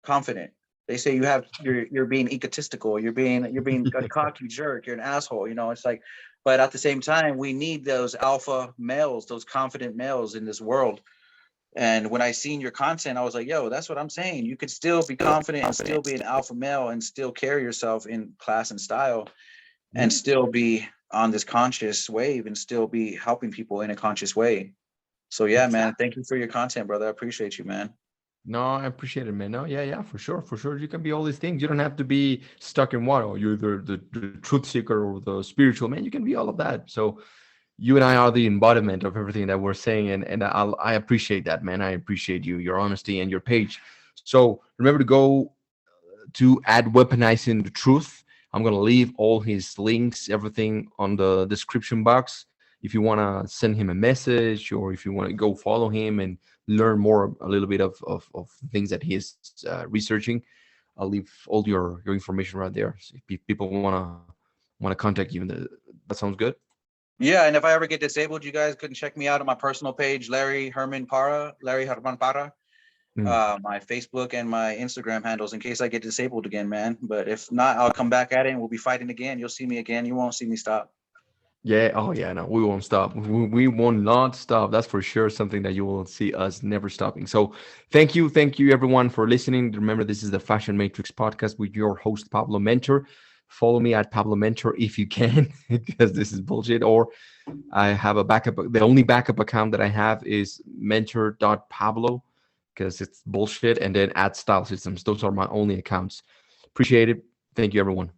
Speaker 2: confident. They say you're being egotistical, you're being a cocky jerk, you're an asshole. You know, it's like, but at the same time, we need those alpha males, those confident males in this world. And when I seen your content, I was like, yo, that's what I'm saying. You could still be confident and still be an alpha male and still carry yourself in class and style and still be on this conscious wave and still be helping people in a conscious way. So yeah, man, thank you for your content, brother. I appreciate you, man.
Speaker 1: no, I appreciate it, man. No, yeah, for sure, for sure. You can be all these things. You don't have to be stuck in one. Or you're the truth seeker or the spiritual man. You can be all of that. So you and I are the embodiment of everything that we're saying, and I appreciate that, man. I appreciate you, your honesty, and your page. So remember to go to add Weaponizing the Truth. I'm gonna leave all his links, everything on the description box. If you wanna send him a message, or if you wanna go follow him and learn more, a little bit of things that he is researching, I'll leave all your information right there. So if people wanna contact you, that sounds good.
Speaker 2: Yeah, and if I ever get disabled, you guys can check me out on my personal page, Larry Herman Parra,
Speaker 1: Mm.
Speaker 2: my Facebook and my Instagram handles, in case I get disabled again, man. But if not, I'll come back at it and we'll be fighting again. You'll see me again. You won't see me stop.
Speaker 1: Yeah. Oh, yeah. No, we won't stop. We will not stop. That's for sure. Something that you will see us never stopping. So, thank you, everyone, for listening. Remember, this is the Fashion Matrix podcast with your host Pablo Mentor. Follow me at Pablo Mentor if you can, because this is bullshit. Or I have a backup. The only backup account that I have is mentor.pablo, because it's bullshit. And then at Style Systems. Those are my only accounts. Appreciate it. Thank you, everyone.